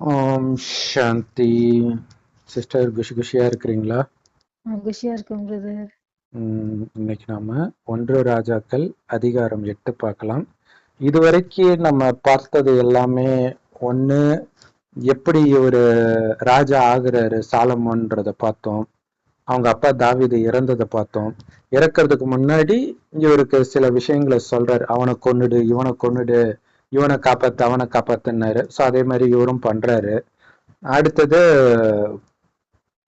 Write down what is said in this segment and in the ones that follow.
ஓம் சாந்தி. Sister குஷியா இருக்கிறீங்களா? குஷியா இருக்கும் பிரதர். இன்னைக்கு நாம 1 ராஜாக்கள் அதிகாரம் 8 பார்க்கலாம். இதுவரைக்கும் நம்ம பார்த்தது எல்லாமே ஒண்ணு, எப்படி ஒரு ராஜா ஆகுறாரு சாலமோன்றத பார்த்தோம். அவங்க அப்பா தாவீது இறந்ததை பார்த்தோம். இறக்கிறதுக்கு முன்னாடி இவருக்கு சில விஷயங்களை சொல்றாரு. அவனை கொன்னுடு, இவனை கொன்னுடு, இவனை காப்பாத்து, அவனை காப்பாத்துனாரு. ஸோ அதே மாதிரி இவரும் பண்றாரு. அடுத்தது,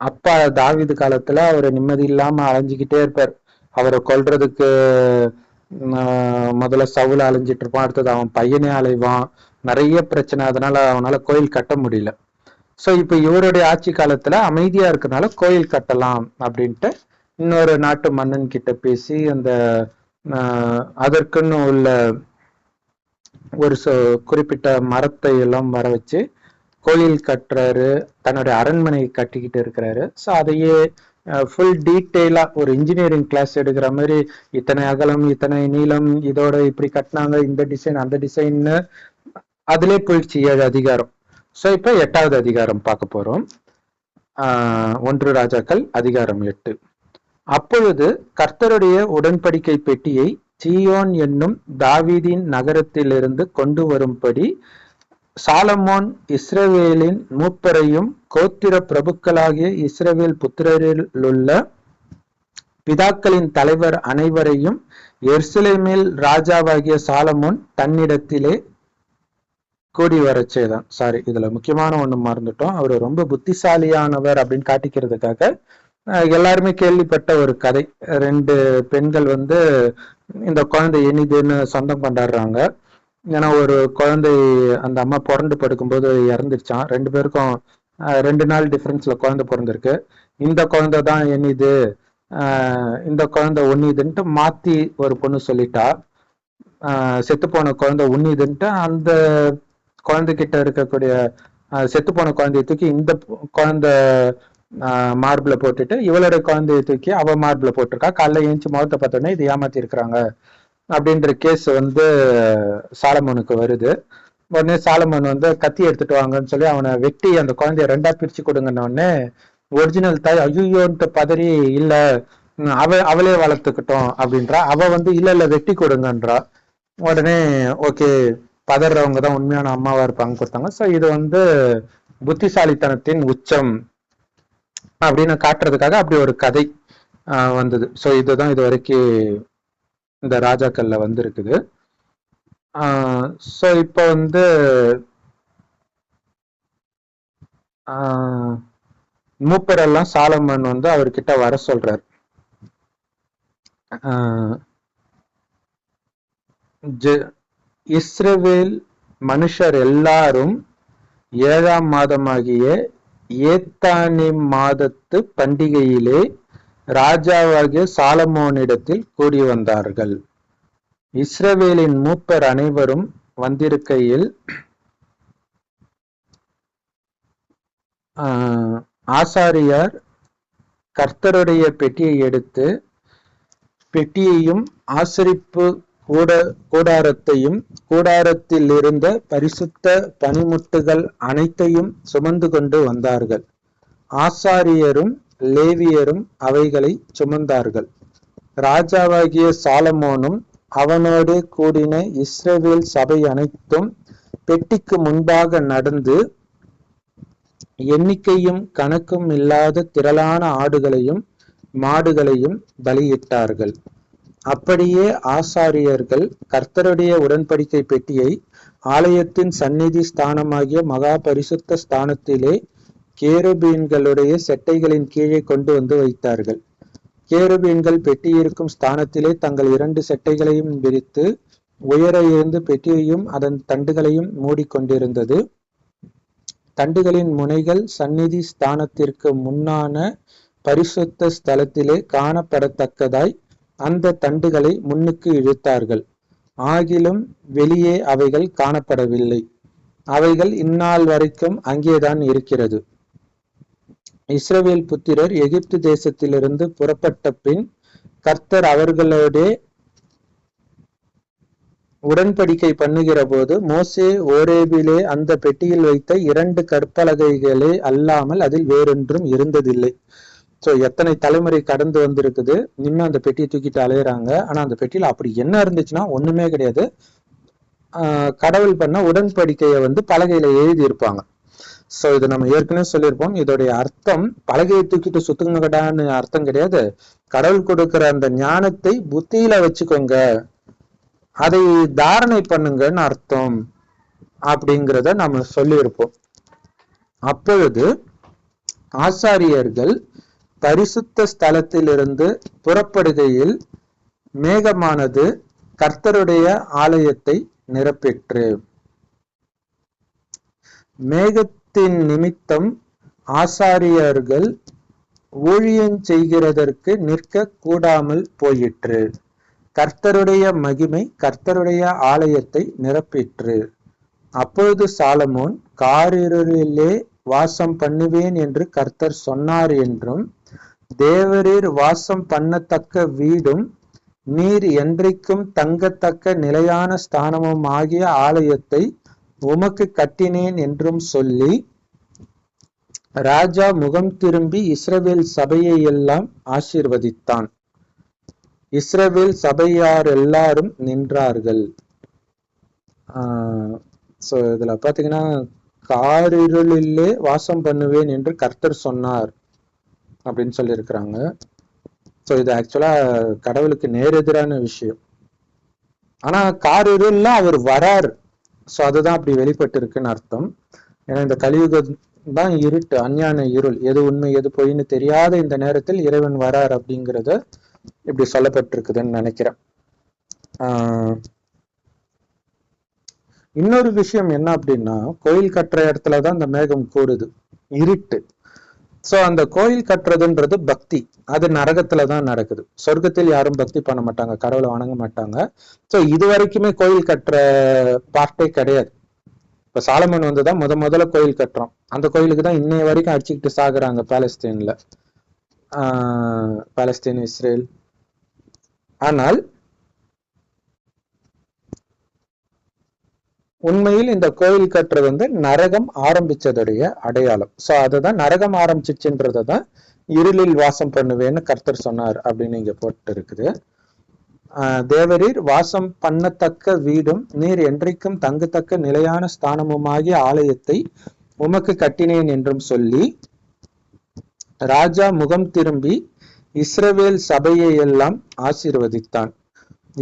அப்பா தாவீது காலத்துல அவர் நிம்மதி இல்லாம அலைஞ்சுக்கிட்டே இருப்பார். அவரை கொல்றதுக்கு முதல்ல சவுல அலைஞ்சிட்டு இருப்பான். அடுத்தது அவன் பையனே அலைவான். நிறைய பிரச்சனை. அதனால அவனால கோயில் கட்ட முடியல. ஸோ இப்ப இவருடைய ஆட்சி காலத்துல அமைதியா இருக்கனால கோயில் கட்டலாம் அப்படின்ட்டு இன்னொரு நாட்டு மன்னன் கிட்ட பேசி அந்த அதற்குன்னு உள்ள ஒரு குறிப்பிட்ட மரத்தை எல்லாம் வர வச்சு கோயில் கட்டுறாரு. தன்னுடைய அரண்மனையை கட்டிக்கிட்டு இருக்கிறாரு. ஸோ அதையே ஃபுல் டீட்டெயிலா ஒரு இன்ஜினியரிங் கிளாஸ் எடுக்கிற மாதிரி இத்தனை அகலம், இத்தனை நீளம், இதோட இப்படி கட்டினாங்க, இந்த டிசைன் அந்த டிசைன்னு அதிலே போயிடுச்சு 7 அதிகாரம். ஸோ இப்ப 8வது அதிகாரம் பார்க்க போறோம். 1 ராஜாக்கள் அதிகாரம் 8. அப்பொழுது கர்த்தருடைய உடன்படிக்கை பெட்டியை சீயோன் என்னும் தாவீதின் நகரத்திலிருந்து கொண்டு வரும்படி சாலமோன் இஸ்ரவேலின் மூப்பரையும் கோத்திர பிரபுக்களாகிய இஸ்ரவேல் புத்திரரிலுள்ள பிதாக்களின் தலைவர் அனைவரையும் எருசலேமில் ராஜாவாகிய சாலமோன் தன்னிடத்திலே கூடி வர செய்தான். சாரி, இதுல முக்கியமான ஒண்ணு மறந்துட்டோம். அவர் ரொம்ப புத்திசாலியானவர் அப்படின்னு காட்டிக்கிறதுக்காக எல்லாருமே கேள்விப்பட்ட ஒரு கதை. 2 பெண்கள் இந்த குழந்தை இனிதுன்னு சொந்தம் கொண்டாடுறாங்க. ஏன்னா ஒரு குழந்தை அந்த அம்மா புரண்டு படுக்கும்போது இறந்துருச்சான். 2 பேருக்கும் 2 நாள் டிஃபரன்ஸ்ல குழந்தை பிறந்திருக்கு. இந்த குழந்தை தான் இனிது, இந்த குழந்தை உன்னிதுன்ட்டு மாத்தி ஒரு பொண்ணு சொல்லிட்டா. செத்து போன குழந்தை உன்னிதுன்ட்டு அந்த குழந்தைகிட்ட இருக்கக்கூடிய செத்து போன குழந்தைய தூக்கி இந்த குழந்தை மார்பிள போட்டுட்டு இவளோட குழந்தைய தூக்கி அவ மார்பிள போட்டிருக்கா. காலைல ஏஞ்சி முகத்தை பார்த்தோன்னே இது ஏமாத்தி இருக்கிறாங்க அப்படின்ற கேஸ் சாலமோனுக்கு வருது. உடனே சாலமோன் கத்தி எடுத்துட்டு வாங்கன்னு சொல்லி அவனை வெட்டி அந்த குழந்தைய 2ஆ பிரிச்சு கொடுங்கன்ன உடனே ஒரிஜினல் தாய் ஐயோன்ட்டு பதறி, இல்ல அவளே வளர்த்துக்கிட்டோம் அப்படின்றா. அவ இல்ல வெட்டி கொடுங்கன்றா. உடனே ஓகே, பதறவங்க தான் உண்மையான அம்மாவா இருப்பாங்க கொடுத்தாங்க. ஸோ இது புத்திசாலித்தனத்தின் உச்சம் அப்படின்னு காட்டுறதுக்காக அப்படி ஒரு கதை வந்தது. ஸோ இதுதான் இது வரைக்கும் இந்த ராஜாக்கள்ல இருக்குது. ஸோ இப்போ மூப்பரெல்லாம் சாலமன் அவர்கிட்ட வர சொல்றார். இஸ்ரவேல் மனுஷர் எல்லாரும் 7ஆம் மாதமாகிய ஏத்தானி மாதத்து பண்டிகையிலே ராஜாவாகிய சாலமோனிடத்தில் கூடி வந்தார்கள். இஸ்ரவேலின் மூப்பர் அனைவரும் வந்திருக்கையில் ஆசாரியார் கர்த்தருடைய பெட்டியை எடுத்து பெட்டியையும் ஆசரிப்பு கூடாரத்தையும் கூடாரத்தில் இருந்த பரிசுத்த பனிமுட்டுகள் அனைத்தையும் சுமந்து கொண்டு வந்தார்கள். ஆசாரியரும் லேவியரும் அவைகளை சுமந்தார்கள். ராஜாவாகிய சாலமோனும் அவனோடு கூடின இஸ்ரவேல் சபை அனைத்தும் பெட்டிக்கு முன்பாக நடந்து எண்ணிக்கையும் கணக்கும் இல்லாத திரளான ஆடுகளையும் மாடுகளையும் பலியிட்டார்கள். அப்படியே ஆசாரியர்கள் கர்த்தருடைய உடன்படிக்கை பெட்டியை ஆலயத்தின் சந்நிதி ஸ்தானமாகிய மகா பரிசுத்த ஸ்தானத்திலே கேருபீன்களுடைய செட்டைகளின் கீழே கொண்டு வைத்தார்கள். கேருபீன்கள் பெட்டியிருக்கும் ஸ்தானத்திலே தங்கள் 2 செட்டைகளையும் விரித்து உயர இருந்து பெட்டியையும் அதன் தண்டுகளையும் மூடிக்கொண்டிருந்தது. தண்டுகளின் முனைகள் சந்நிதி ஸ்தானத்திற்கு முன்னான பரிசுத்த ஸ்தலத்திலே காணப்படத்தக்கதாய் அந்த தண்டுகளை முன்னுக்கு இழுத்தார்கள். ஆகிலும் வெளியே அவைகள் காணப்படவில்லை. அவைகள் இந்நாள் வரைக்கும் அங்கேதான் இருக்கிறது. இஸ்ரவேல் புத்திரர் எகிப்து தேசத்திலிருந்து புறப்பட்ட பின் கர்த்தர் அவர்களோடே உடன்படிக்கை பண்ணுகிற போது மோசே ஓரேபிலே அந்த பெட்டியில் வைத்த 2 கற்பலகைகளே அல்லாமல் அதில் வேறொன்றும் இருந்ததில்லை. ஸோ எத்தனை தலைமுறை கடந்து வந்திருக்குது, இன்னும் அந்த பெட்டியை தூக்கிட்டு அலையிறாங்க. ஆனா அந்த பெட்டியில அப்படி என்ன இருந்துச்சுன்னா ஒண்ணுமே கிடையாது. கடவுள் பண்ண உடன்படிக்கையை பலகையில எழுதி இருப்பாங்க. சோ இது நம்ம ஏற்கனவே சொல்லியிருப்போம். இதோடைய அர்த்தம் பலகையை தூக்கிட்டு சுத்துங்கடான்னு அர்த்தம் கிடையாது. கடவுள் கொடுக்கிற அந்த ஞானத்தை புத்தியில வச்சுக்கோங்க, அதை தாரணை பண்ணுங்கன்னு அர்த்தம் அப்படிங்கிறத நம்ம சொல்லியிருப்போம். அப்பொழுது ஆசாரியர்கள் பரிசுத்த ஸ்தலத்திலிருந்து புறப்படுகையில் மேகமானது கர்த்தருடைய ஆலயத்தை நிரப்பிற்று. மேகத்தின் நிமித்தம் ஆசாரியர்கள் ஊழியம் செய்கிறதற்கு நிற்க கூடாமல் போயிற்று. கர்த்தருடைய மகிமை கர்த்தருடைய ஆலயத்தை நிரப்பிற்று. அப்பொழுது சாலமோன், காரிருளிலே வாசம் பண்ணுவேன் என்று கர்த்தர் சொன்னார் என்றும், தேவரீர் வாசம் பண்ணத்தக்க வீடும் நீர் என்றைக்கும் தங்கத்தக்க நிலையான ஸ்தானமும் ஆகிய ஆலயத்தை உமக்கு கட்டினேன் என்றும் சொல்லி, ராஜா முகம் திரும்பி இஸ்ரவேல் சபையை எல்லாம் ஆசீர்வதித்தான். இஸ்ரவேல் சபையார் எல்லாரும் நின்றார்கள். சோ இதுல பாத்தீங்கன்னா, காரிருளிலே வாசம் பண்ணுவேன் என்று கர்த்தர் சொன்னார் அப்படின்னு சொல்லி இருக்கிறாங்க. ஸோ இது ஆக்சுவலா கடவுளுக்கு நேரெதிரான விஷயம். ஆனா காரிருள்ல அவர் வரார். ஸோ அதுதான் அப்படி வெளிப்பட்டு இருக்குன்னு அர்த்தம். ஏன்னா இந்த கலியுகம் தான் இருட்டு, அஞ்ஞான இருள், எது உண்மை எது பொய்ன்னு தெரியாத இந்த நேரத்தில் இறைவன் வரார் அப்படிங்கிறத இப்படி சொல்லப்பட்டிருக்குதுன்னு நினைக்கிறேன். இன்னொரு விஷயம் என்ன அப்படின்னா, கோயில் கட்டுற இடத்துலதான் இந்த மேகம் கூடுது, இருட்டு. சோ அந்த கோயில் கட்டுறதுன்றது பக்தி, அது நரகத்துலதான் நடக்குது. சொர்க்கத்தில் யாரும் பக்தி பண்ண மாட்டாங்க, கடவுளை வணங்க மாட்டாங்க. சோ இது வரைக்குமே கோயில் கட்டுற பார்ட்டே கிடையாது. இப்ப சாலமன் வந்துதான் முதல்ல கோயில் கட்டுறோம். அந்த கோயிலுக்கு தான் இன்னைய வரைக்கும் அடிச்சுக்கிட்டு சாகுறாங்க பாலஸ்தீன்ல, பாலஸ்தீன், இஸ்ரேல். ஆனால் உண்மையில் இந்த கோயில் கட்டுறது நரகம் ஆரம்பிச்சதுடைய அடையாளம். சோ அதுதான் நரகம் ஆரம்பிச்சிச்சுன்றதான் இருளில் வாசம் பண்ணுவேன்னு கர்த்தர் சொன்னார் அப்படின்னு இங்க போட்டு இருக்குது. தேவரீர் வாசம் பண்ணத்தக்க வீடும் நீர் என்றைக்கும் தங்கத்தக்க நிலையான ஸ்தானமுமாகிய ஆலயத்தை உமக்கு கட்டினேன் என்றும் சொல்லி, ராஜா முகம் திரும்பி இஸ்ரவேல் சபையை எல்லாம் ஆசீர்வதித்தான்.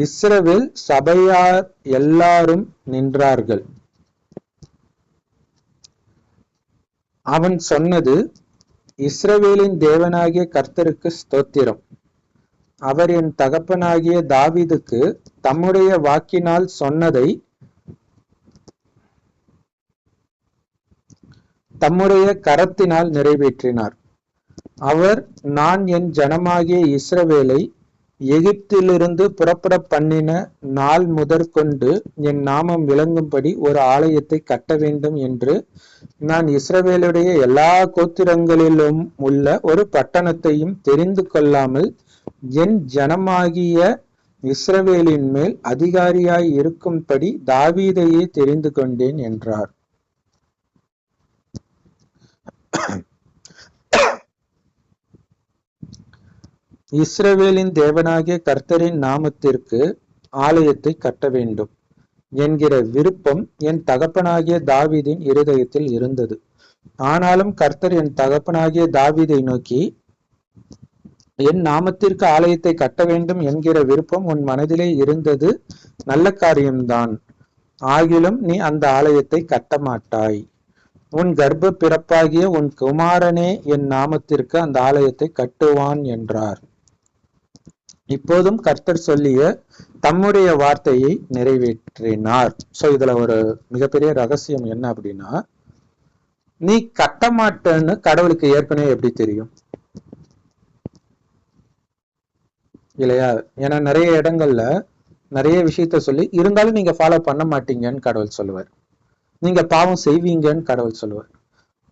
இஸ்ரவேல் சபையார் எல்லாரும் நின்றார்கள். அவன் சொன்னது, இஸ்ரவேலின் தேவனாகிய கர்த்தருக்கு ஸ்தோத்திரம். அவர் என் தகப்பனாகிய தாவீதுக்கு தம்முடைய வாக்கினால் சொன்னதை தம்முடைய கரத்தினால் நிறைவேற்றினார். அவர், நான் என் ஜனமாகிய இஸ்ரவேலை எகிப்திலிருந்து புறப்பட பண்ணின நாள் முதற்கொண்டு என் நாமம் விளங்கும்படி ஒரு ஆலயத்தை கட்ட வேண்டும் என்று நான் இஸ்ரவேலுடைய எல்லா கோத்திரங்களிலும் உள்ள ஒரு பட்டணத்தையும் தெரிந்து கொள்ளாமல் என் ஜனமாகிய இஸ்ரவேலின் மேல் அதிகாரியாய் இருக்கும்படி தாவீதையே தெரிந்து கொண்டேன் என்றார். இஸ்ரவேலின் தேவனாகிய கர்த்தரின் நாமத்திற்கு ஆலயத்தை கட்ட வேண்டும் என்கிற விருப்பம் என் தகப்பனாகிய தாவீதின் இருதயத்தில் இருந்தது. ஆனாலும் கர்த்தர் என் தகப்பனாகிய தாவீதை நோக்கி, என் நாமத்திற்கு ஆலயத்தை கட்ட வேண்டும் என்கிற விருப்பம் உன் மனதிலே இருந்தது நல்ல காரியம்தான். ஆகிலும் நீ அந்த ஆலயத்தை கட்ட மாட்டாய். உன் கர்ப்ப பிறப்பாகிய உன் குமாரனே என் நாமத்திற்கு அந்த ஆலயத்தை கட்டுவான் என்றார். இப்போதும் கர்த்தர் சொல்லிய தம்முடைய வார்த்தையை நிறைவேற்றினார். சோ இதுல ஒரு மிகப்பெரிய ரகசியம் என்ன அப்படின்னா, நீ கட்ட மாட்டேன்னு கடவுளுக்கு ஏற்கனவே எப்படி தெரியும் இல்லையா? ஏன்னா நிறைய இடங்கள்ல நிறைய விஷயத்த சொல்லி இருந்தாலும் நீங்க ஃபாலோ பண்ண மாட்டீங்கன்னு கடவுள் சொல்லுவார். நீங்க பாவம் செய்வீங்கன்னு கடவுள் சொல்லுவார்.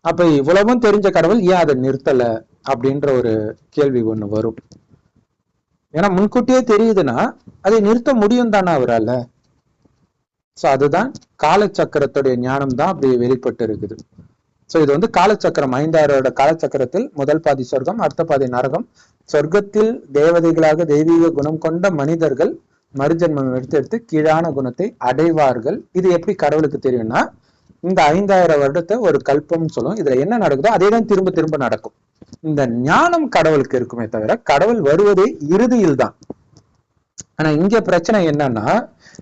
அப்ப இவ்வளவும் தெரிஞ்ச கடவுள் ஏன் அதை நிறுத்தல அப்படின்ற ஒரு கேள்வி ஒண்ணு வரும். ஏன்னா முன்கூட்டியே தெரியுதுன்னா அதை நிறுத்த முடியும் தானே அவரால. ஸோ அதுதான் காலச்சக்கரத்துடைய ஞானம் தான் அப்படி வெளிப்பட்டு இருக்குது. ஸோ இது வந்து காலச்சக்கரம், 5000 காலச்சக்கரத்தில் முதல் பாதி சொர்க்கம், அடுத்த பாதி நரகம். சொர்க்கத்தில் தேவதைகளாக தெய்வீக குணம் கொண்ட மனிதர்கள் மறுஜென்மம் எடுத்து கீழான குணத்தை அடைவார்கள். இது எப்படி கடவுளுக்கு தெரியும்னா, இந்த 5000 வருடத்தை ஒரு கல்பம்னு சொல்லும். இதுல என்ன நடக்குதோ அதே தான் திரும்ப திரும்ப நடக்கும். இந்த ஞானம் கடவுளுக்கு இருக்குமே தவிர கடவுள் வருவதே இறுதியில் தான். ஆனா இங்க பிரச்சனை என்னன்னா,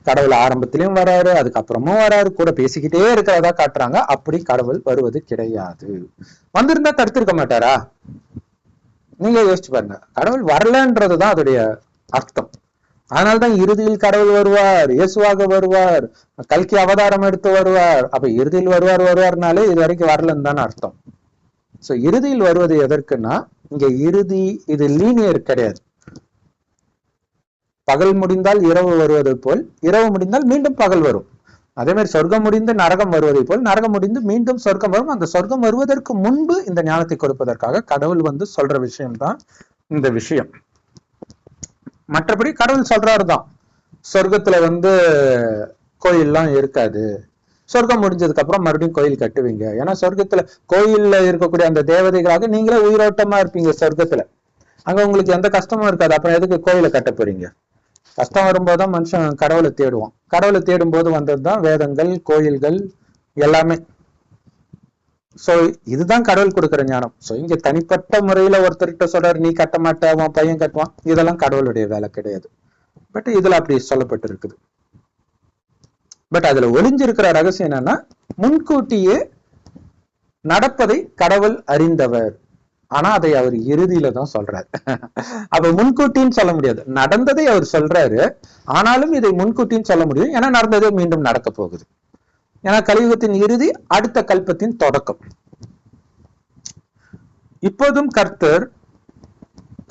கடவுள் ஆரம்பத்திலயும் வராரு, அதுக்கப்புறமும் வராரு, கூட பேசிக்கிட்டே இருக்கிறதா காட்டுறாங்க. அப்படி கடவுள் வருவது கிடையாது. வந்திருந்தா தடுத்திருக்க மாட்டாரா? நீங்க யோசிச்சு பாருங்க. கடவுள் வரலன்றதுதான் அதோடைய அர்த்தம். அதனால்தான் இறுதியில் கடவுள் வருவார், இயேசுவாக வருவார், கல்கி அவதாரம் எடுத்து வருவார். அப்ப இறுதியில் வருவார்னாலே இது வரைக்கும் வரலன்னு தானே அர்த்தம். சோ இறுதியில் வருவது எதற்குன்னா, இங்க இறுதி இது லீனியர் கிடையாது. பகல் முடிந்தால் இரவு வருவதை போல் இரவு முடிந்தால் மீண்டும் பகல் வரும். அதே மாதிரி சொர்க்கம் முடிந்து நரகம் வருவதை போல் நரகம் முடிந்து மீண்டும் சொர்க்கம் வரும். அந்த சொர்க்கம் வருவதற்கு முன்பு இந்த ஞானத்தை கொடுப்பதற்காக கடவுள் வந்து சொல்ற விஷயம்தான் இந்த விஷயம். மற்றபடி கடவுள் சொல்றாருதான், சொர்க்கத்துல வந்து கோயில்லாம் இருக்காது, சொர்க்கம் முடிஞ்சதுக்கு அப்புறம் மறுபடியும் கோயில் கட்டுவீங்க. ஏன்னா சொர்க்கத்துல கோயில்ல இருக்கக்கூடிய அந்த தேவதைகளாக நீங்களே உயிரோட்டமா இருப்பீங்க சொர்க்கத்துல. அங்க உங்களுக்கு எந்த கஷ்டமும் இருக்காது. அப்புறம் எதுக்கு கோயிலை கட்ட போறீங்க? கஷ்டம் வரும்போதுதான் மனுஷன் கடவுளை தேடுவான். கடவுளை தேடும் போது வந்ததுதான் வேதங்கள், கோயில்கள் எல்லாமே. சோ இதுதான் கடவுள் கொடுக்கிற ஞானம். சோ இங்க தனிப்பட்ட முறையில ஒருத்தர்கிட்ட சொல்றாரு, நீ கட்ட மாட்ட, அவன் பையன் கட்டுவான், இதெல்லாம் கடவுளுடைய வேலை கிடையாது. பட் இதுல அப்படி சொல்லப்பட்டு இருக்குது. பட் அதுல ஒளிஞ்சிருக்கிற ரகசியம் என்னன்னா, முன்கூட்டியே நடப்பதை கடவுள் அறிந்தவர். ஆனா அதை அவர் இறுதியில தான் சொல்றாரு. அப்ப முன்கூட்டின்னு சொல்ல முடியாது. நடந்ததை அவர் சொல்றாரு, ஆனாலும் இதை முன்கூட்டின்னு சொல்ல முடியும். ஏன்னா நடந்ததே மீண்டும் நடக்க போகுது. ஏன்னா கலியுகத்தின் இறுதி அடுத்த கல்பத்தின் தொடக்கம். இப்போதும் கர்த்தர்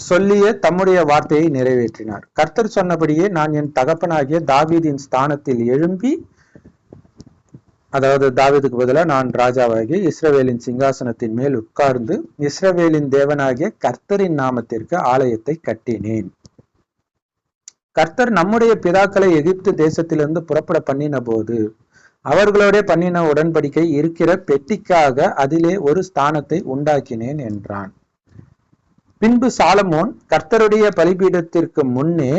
சொல்லிய தம்முடைய வார்த்தையை நிறைவேற்றினார். கர்த்தர் சொன்னபடியே நான் என் தகப்பனாகிய தாவீதின் ஸ்தானத்தில் எழும்பி, அதாவது தாவீதுக்கு பதிலாக நான் ராஜாவாகி இஸ்ரவேலின் சிங்காசனத்தின் மேல் உட்கார்ந்து இஸ்ரவேலின் தேவனாகிய கர்த்தரின் நாமத்திற்கு ஆலயத்தை கட்டினேன். கர்த்தர் நம்முடைய பிதாக்களை எகிப்து தேசத்திலிருந்து புறப்பட பண்ணின போது அவர்களோட பண்ணின உடன்படிக்கை இருக்கிற பெட்டிக்காக அதிலே ஒரு ஸ்தானத்தை உண்டாக்கினேன் என்றான். பின்பு சாலமோன் கர்த்தருடைய பலிபீடத்திற்கு முன்னே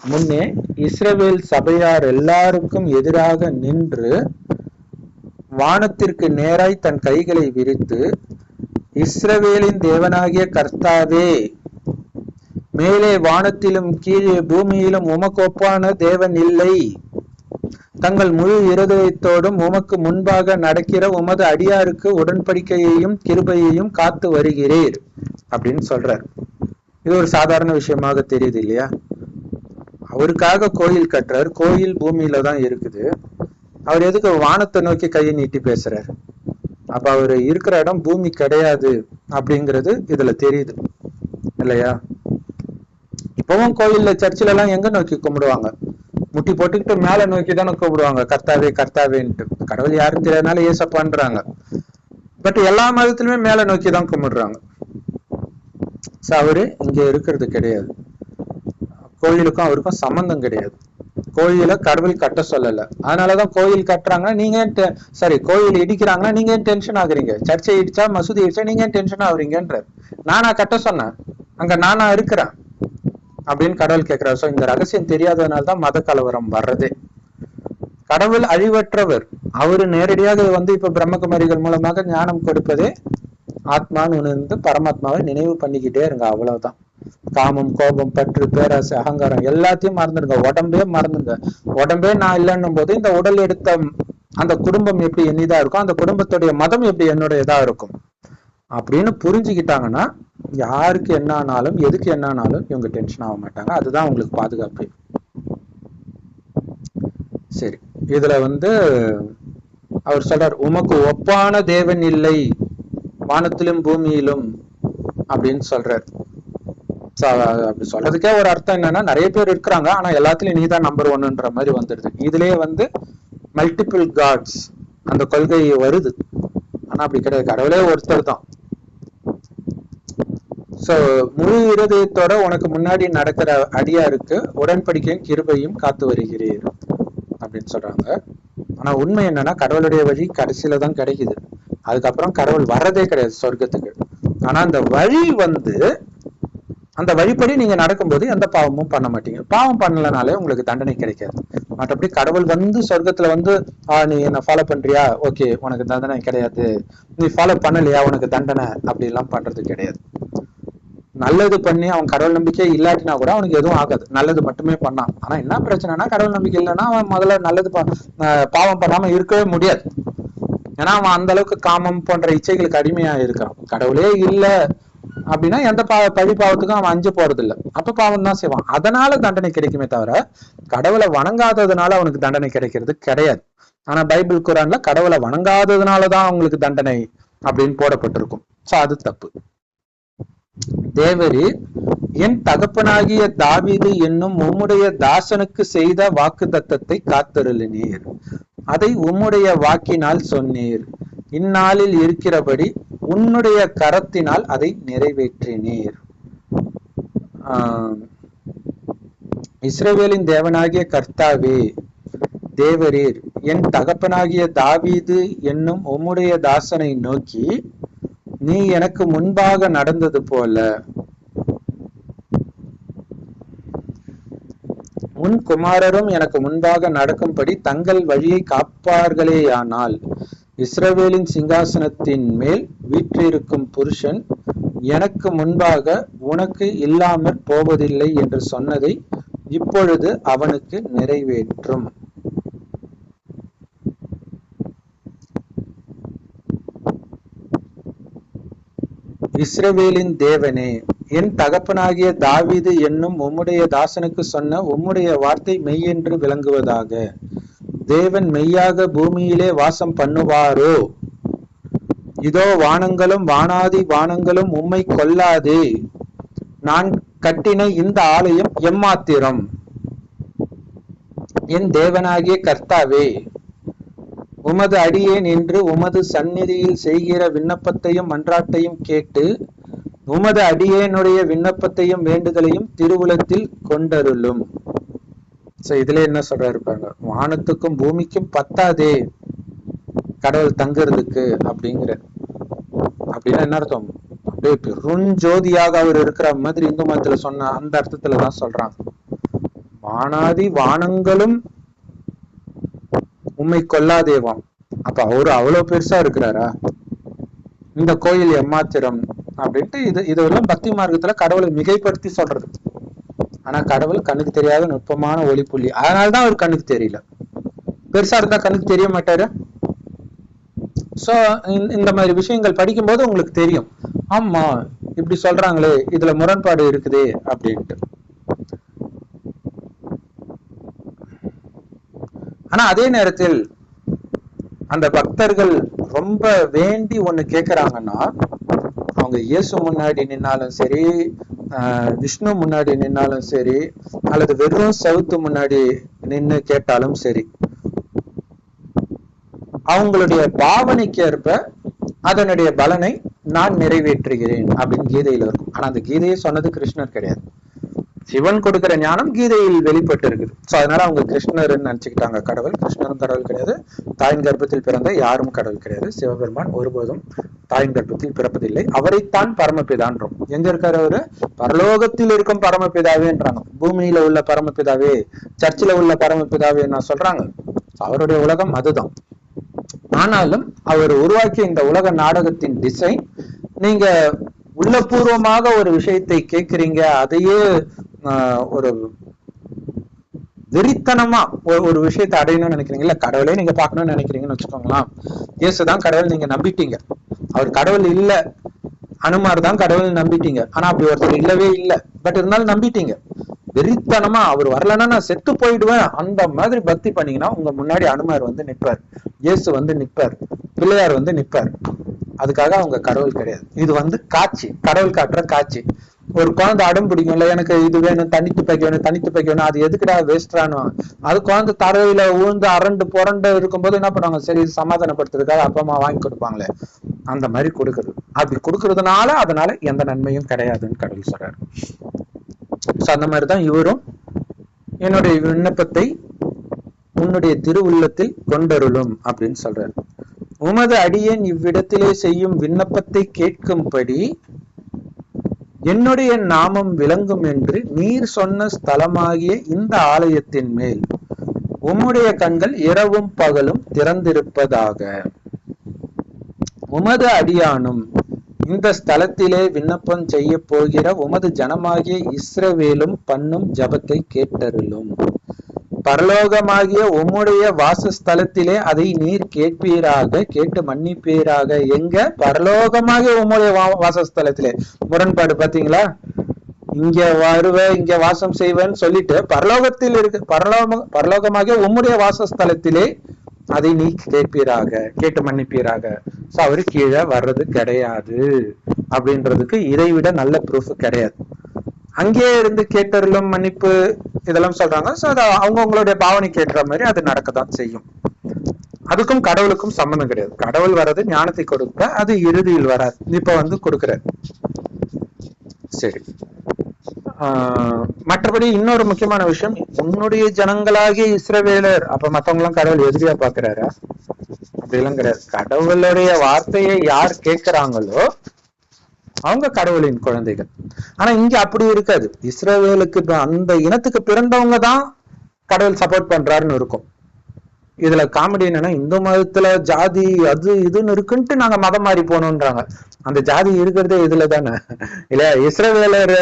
முன்னே இஸ்ரவேல் சபையார் எல்லாருக்கும் எதிராக நின்று வானத்திற்கு நேராய் தன் கைகளை விரித்து, இஸ்ரவேலின் தேவனாகிய கர்த்தாவே, மேலே வானத்திலும் கீழே பூமியிலும் உமக்கு ஒப்பான தேவன் இல்லை. தங்கள் முழு இருதயத்தோடும் உமக்கு முன்பாக நடக்கிற உமது அடியாருக்கு உடன்படிக்கையையும் கிருபையையும் காத்து வருகிறீர் அப்படின்னு சொல்றார். இது ஒரு சாதாரண விஷயமாக தெரியுது இல்லையா? அவருக்காக கோயில் கட்டுறாரு. கோயில் பூமியில தான் இருக்குது. அவர் எதுக்கு வானத்தை நோக்கி கையை நீட்டி பேசுறாரு? அப்ப அவரு இருக்கிற இடம் பூமி கிடையாது அப்படிங்கிறது இதுல தெரியுது இல்லையா? இப்பவும் கோயில்ல சர்ச்சில எல்லாம் எங்க நோக்கி கும்பிடுவாங்க? முட்டி போட்டுக்கிட்டு மேல நோக்கி தானே கூப்பிடுவாங்க, கர்த்தாவே கர்த்தாவேன்ட்டு. கடவுள் யாரும் தெரியாதனால ஏசப்பான்றாங்க. பட் எல்லா மதத்திலுமே மேல நோக்கி தான் கும்பிடுறாங்க. அவரு இங்க இருக்கிறது கிடையாது. கோயிலுக்கும் அவருக்கும் சம்பந்தம் கிடையாது. கோயிலை கடவுள் கட்ட சொல்லல. அதனாலதான் கோயில் கட்டுறாங்கன்னா நீங்க கோயில் இடிக்கிறாங்கன்னா நீங்க ஏன் டென்ஷன் ஆகுறீங்க? சர்ச்சை இடிச்சா, மசூதி இடிச்சா நீங்க ஏன் டென்ஷன் ஆகுறீங்கன்ற. நானா கட்ட சொன்னேன்? அங்க நானா இருக்கிறேன் அப்படின்னு கடவுள் கேட்கிறார். சோ இந்த ரகசியம் தெரியாததுனால்தான் மத கலவரம் வர்றதே. கடவுள் அழிவற்றவர். அவரு நேரடியாக வந்து இப்ப பிரம்மகுமாரிகள் மூலமாக ஞானம் கொடுப்பதே ஆத்மான்னு உணர்ந்து பரமாத்மாவை நினைவு பண்ணிக்கிட்டே இருங்க, அவ்வளவுதான். காமம், கோபம், பற்று, பேராசை, அகங்காரம் எல்லாத்தையும் மறந்துடுங்க. உடம்பே மறந்துடுங்க. உடம்பே நான் இல்லைன்னும் போது இந்த உடல் எடுத்த அந்த குடும்பம் எப்படி என்னதா இருக்கும், அந்த குடும்பத்துடைய மதம் எப்படி என்னுடையதா இருக்கும் அப்படின்னு புரிஞ்சுக்கிட்டாங்கன்னா யாருக்கு என்ன ஆனாலும் எதுக்கு என்ன ஆனாலும் இவங்க டென்ஷன் ஆக மாட்டாங்க. அதுதான் உங்களுக்கு பாதுகாப்பு. சரி, இதுல வந்து அவர் சொல்றார், உமக்கு ஒப்பான தேவன் இல்லை வானத்திலும் பூமியிலும் அப்படின்னு சொல்றாரு. அப்படி சொல்றதுக்கே ஒரு அர்த்தம் என்னன்னா, நிறைய பேர் இருக்கிறாங்க, ஆனா எல்லாத்துலயும் நீதான் நம்பர் ஒன்னுன்ற மாதிரி வந்துடுது. இதுலயே வந்து மல்டிபிள் காட்ஸ் அந்த கொள்கை வருது. ஆனா அப்படி கிடையாது. கடவுளே ஒருத்தர் தான். சோ முழு இருதயத்தோட உனக்கு முன்னாடி நடக்கிற அடியாருக்கு உடன்படிக்கையும் கிருபையும் காத்து வருகிறீர் அப்படின்னு சொல்றாங்க. ஆனா உண்மை என்னன்னா கடவுளுடைய வழி கடைசியில தான் கிடைக்குது. அதுக்கப்புறம் கடவுள் வர்றதே கிடையாது சொர்க்கத்துக்கு. ஆனா அந்த வழிப்படி நீங்க நடக்கும்போது எந்த பாவமும் பண்ண மாட்டீங்க. பாவம் பண்ணலனாலே உங்களுக்கு தண்டனை கிடைக்காது. மற்றபடி கடவுள் வந்து சொர்க்கத்துல வந்து நீ என்ன ஃபாலோ பண்றியா, ஓகே உனக்கு தண்டனை கிடையாது, நீ ஃபாலோ பண்ணலையா உனக்கு தண்டனை, அப்படி எல்லாம் பண்றது கிடையாது. நல்லது பண்ணி அவன் கடவுள் நம்பிக்கை இல்லாட்டினா கூட அவனுக்கு எதுவும் ஆகாது, நல்லது மட்டுமே பண்ணான். ஆனா என்ன பிரச்சனைனா கடவுள் நம்பிக்கை இல்லைன்னா அவன் முதல்ல நல்லது பாவம் பண்ணாம இருக்கவே முடியாது. ஏன்னா அவன் அந்த அளவுக்கு காமம் போன்ற இச்சைகளுக்கு அடிமையா இருக்கான். கடவுளே இல்லை அப்படின்னா எந்த பழி பாவத்துக்கும் அவன் அஞ்சு போறது இல்லை, அப்ப பாவம் தான் செய்வான். அதனால தண்டனை கிடைக்குமே தவிர கடவுளை வணங்காததுனால அவனுக்கு தண்டனை கிடைக்கிறது கிடையாது. ஆனா பைபிள் குரான்ல கடவுளை வணங்காததுனாலதான் அவங்களுக்கு தண்டனை அப்படின்னு போடப்பட்டிருக்கும். சோ அது தப்பு. தேவரீர் என் தகப்பனாகிய தாவீது என்னும் உம்முடைய தாசனுக்கு செய்த வாக்கு தத்தத்தை காத்தருளினீர், அதை உம்முடைய வாக்கினால் சொன்னீர், இந்நாளில் இருக்கிறபடி உன்னுடைய கரத்தினால் அதை நிறைவேற்றினீர். இஸ்ரவேலின் தேவனாகிய கர்த்தாவே, தேவரீர் என் தகப்பனாகிய தாவீது என்னும் உம்முடைய தாசனை நோக்கி, நீ எனக்கு முன்பாக நடந்தது போல உன் குமாரரும் எனக்கு முன்பாக நடக்கும்படி தங்கள் வழியை காப்பார்களேயானால் இஸ்ரவேலின் சிங்காசனத்தின் மேல் வீற்றிருக்கும் புருஷன் எனக்கு முன்பாக உனக்கு இல்லாமற் போவதில்லை என்று சொன்னதை இப்பொழுது அவனுக்கு நிறைவேற்றும். இஸ்ரவேலின் தேவனே, என் தகப்பனாகிய தாவீது என்னும் உம்முடைய தாசனுக்கு சொன்ன உம்முடைய வார்த்தை மெய்யென்று விளங்குவதாக. தேவன் மெய்யாக பூமியிலே வாசம் பண்ணுவாரோ? இதோ வானங்களும் வானாதி வானங்களும் உம்மை கொல்லாதே. நான் கட்டின இந்த ஆலயம் எம்மாத்திரம்? என் தேவனாகிய கர்த்தாவே, உமது அடியேன் என்று உமது சந்நிதியில் செய்கிற விண்ணப்பத்தையும் மன்றாட்டையும் கேட்டு உமது அடியேனுடைய விண்ணப்பத்தையும் வேண்டுதலையும் திருவுளத்தில் கொண்டருளும். இதுல என்ன சொல்றாரு பாருங்க, வானத்துக்கும் பூமிக்கும் பத்தாதே கடவுள் தங்குறதுக்கு அப்படிங்கிற. அப்படின்னா என்ன அர்த்தம்? அப்படியே பெருஞ்சோதியாக அவர் இருக்கிற மாதிரி இந்து மதத்துல சொன்ன அந்த அர்த்தத்துலதான் சொல்றாங்க. வானாதி வானங்களும் உண்மை கொல்லாதேவாம். அப்ப அவரு அவ்வளவு பெருசா இருக்கிறாரா? இந்த கோயில் எம்மாத்திரம் அப்படின்ட்டு இதெல்லாம் பக்தி மார்க்கத்துல கடவுளை மிகைப்படுத்தி சொல்றது. ஆனா கடவுள் கண்ணுக்கு தெரியாத நுட்பமான ஒளி புள்ளி. அதனாலதான் அவர் கண்ணுக்கு தெரியல. பெருசா இருந்தா கண்ணுக்கு தெரிய மாட்டாரு. சோ இந்த மாதிரி விஷயங்கள் படிக்கும்போது உங்களுக்கு தெரியும், ஆமா இப்படி சொல்றாங்களே, இதுல முரண்பாடு இருக்குதே அப்படின்ட்டு. ஆனா அதே நேரத்தில் அந்த பக்தர்கள் ரொம்ப வேண்டி ஒண்ணு கேக்குறாங்கன்னா, அவங்க இயேசு முன்னாடி நின்னாலும் சரி, விஷ்ணு முன்னாடி நின்னாலும் சரி, அல்லது வெறும் சவுத்து முன்னாடி நின்னு கேட்டாலும் சரி, அவங்களுடைய பாவனைக்கு ஏற்ப அதனுடைய பலனை நான் நிறைவேற்றுகிறேன் அப்படின்னு கீதையில இருக்கும். ஆனா அந்த கீதையை சொன்னது கிருஷ்ணர் கிடையாது. சிவன் கொடுக்கிற ஞானம் கீதையில் வெளிப்பட்டு இருக்குது. சோ அதனால அவங்க கிருஷ்ணர்ன்னு நினைச்சுக்கிட்டாங்க. கடவுள் கிருஷ்ணரும் கடவுள் கிடையாது. தாயின் கர்ப்பத்தில் பிறந்த யாரும் கடவுள் கிடையாது. சிவபெருமான் ஒருபோதும் தாயின் கர்ப்பத்தில் பிறப்பதில்லை. அவரைத்தான் பரமபிதான்றோம். எங்க இருக்காரு அவரு? பரலோகத்தில் இருக்கும் பரமபிதாவேன்றாங்க. பூமியில உள்ள பரமபிதாவே, சர்ச்சில் உள்ள பரமபிதாவே என்ன சொல்றாங்க? அவருடைய உலகம் அதுதான். ஆனாலும் அவர் உருவாக்கிய இந்த உலக நாடகத்தின் டிசைன், நீங்க உள்ளபூர்வமாக ஒரு விஷயத்தை கேட்கிறீங்க, அதையே ஒரு வெறித்தனமா ஒரு விஷயத்தை அடையணும்னு நினைக்கிறீங்கல்ல, கடவுளே நீங்க பார்க்கணும்னு நினைக்கிறீங்கன்னு வச்சுக்கோங்களேன். இயேசுதான் கடவுள் நீங்க நம்பிட்டீங்க. அவர் கடவுள் இல்ல, அனுமார் தான் கடவுள் நம்பிட்டீங்க. ஆனா அப்படி ஒருத்தர் இல்லவே இல்லை, பட் இருந்தாலும் நம்பிட்டீங்க. வெறித்தனமா அவர் வரலன்னா நான் செத்து போயிடுவேன் அந்த மாதிரி பக்தி பண்ணீங்கன்னா உங்க முன்னாடி அனுமார் வந்து நிற்பார், இயேசு வந்து நிற்பார், பிள்ளையார் வந்து நிற்பார். அதுக்காக அவங்க கடவுள் கிடையாது. இது வந்து காட்சி, கடவுள் காட்டுற காட்சி. ஒரு குழந்தை அடம் பிடிக்கும்ல, எனக்கு இது வேணும், தனித்து பைக்க வேணும், தனித்து பைக்க வேணும், அது எதுக்குடா வேஸ்டானு. அது குழந்தை தரையில ஊழ்ந்து அரண்டு புரண்டு இருக்கும்போது என்ன பண்ணுவாங்க? சரி இது சமாதானப்படுத்துறதுக்காக அப்பா அம்மா வாங்கி கொடுப்பாங்களே. அந்த மாதிரி கொடுக்குறது. அப்படி கொடுக்கறதுனால அதனால எந்த நன்மையும் கிடையாதுன்னு கடவுள் சொல்றாரு. சோ அந்த மாதிரிதான் இவரும் என்னுடைய விண்ணப்பத்தை உன்னுடைய திருவுள்ளத்தில் கொண்டருளும் அப்படின்னு சொல்றாரு. உமது அடியேன் இவ்விடத்திலே செய்யும் விண்ணப்பத்தை கேட்கும்படி என்னுடைய நாமம் விளங்கும் என்று நீர் சொன்ன ஸ்தலமாகிய இந்த ஆலயத்தின் மேல் உம்முடைய கண்கள் இரவும் பகலும் திறந்திருப்பதாக. உமது அடியானும் இந்த ஸ்தலத்திலே விண்ணப்பம் செய்ய போகிற உமது ஜனமாகிய இஸ்ரவேலும் பண்ணும் ஜபத்தை கேட்டருளும். பரலோகமாகிய உம்முடைய வாசஸ்தலத்திலே அதை நீர் கேட்பீராக, கேட்டு மன்னிப்பீராக. எங்க? பரலோகமாகிய உம்முடைய வாசஸ்தலத்திலே. முரண்பாடு பாத்தீங்களா? இங்க வருவ, இங்க வாசம் செய்வேன்னு சொல்லிட்டு பரலோகத்தில் இருக்கு, பரலோகமாகிய உம்முடைய வாசஸ்தலத்திலே அதை நீ கேட்பீராக, கேட்டு மன்னிப்பீராக. சோ அவரு கீழே வர்றது கிடையாது அப்படின்றதுக்கு இதைவிட நல்ல ப்ரூஃப் கிடையாது. அங்கேயே இருந்து கேட்டருளும் மன்னிப்பு இதெல்லாம் சொல்றாங்க. சோ அது அவங்கவுங்களுடைய பாவனைக்கு ஏற்ற மாதிரி அது நடக்கத்தான் செய்யும். அதுக்கும் கடவுளுக்கும் சம்பந்தம் கிடையாது. கடவுள் வர்றது ஞானத்தை கொடுக்க, அது இறுதியில் வராது. இப்ப கொடுக்கிறார். சரி, மற்றபடி இன்னொரு முக்கியமான விஷயம், உன்னுடைய ஜனங்களாகிய இஸ்ரவேலர். அப்ப மத்தவங்க எல்லாம் கடவுள் எதிரியா பாக்குறாரா? அப்படி எல்லாம் கிடையாது. கடவுளுடைய வார்த்தையை யார் கேட்கிறாங்களோ அவங்க கடவுளின் குழந்தைகள். ஆனா இங்க அப்படி இருக்காது. இஸ்ரவேலுக்கு அந்த இனத்துக்கு பிறந்தவங்க தான் கடவுள் சப்போர்ட் பண்றாருன்னு இருக்கும். இதுல காமெடி என்னன்னா, இந்து மதத்துல ஜாதி அது இதுன்னு இருக்குன்ட்டு நாங்க மதம் மாறி போனோம்ன்றாங்க. அந்த ஜாதி இருக்கிறதே இதுல தானே இல்லையா? இஸ்ரவேலர்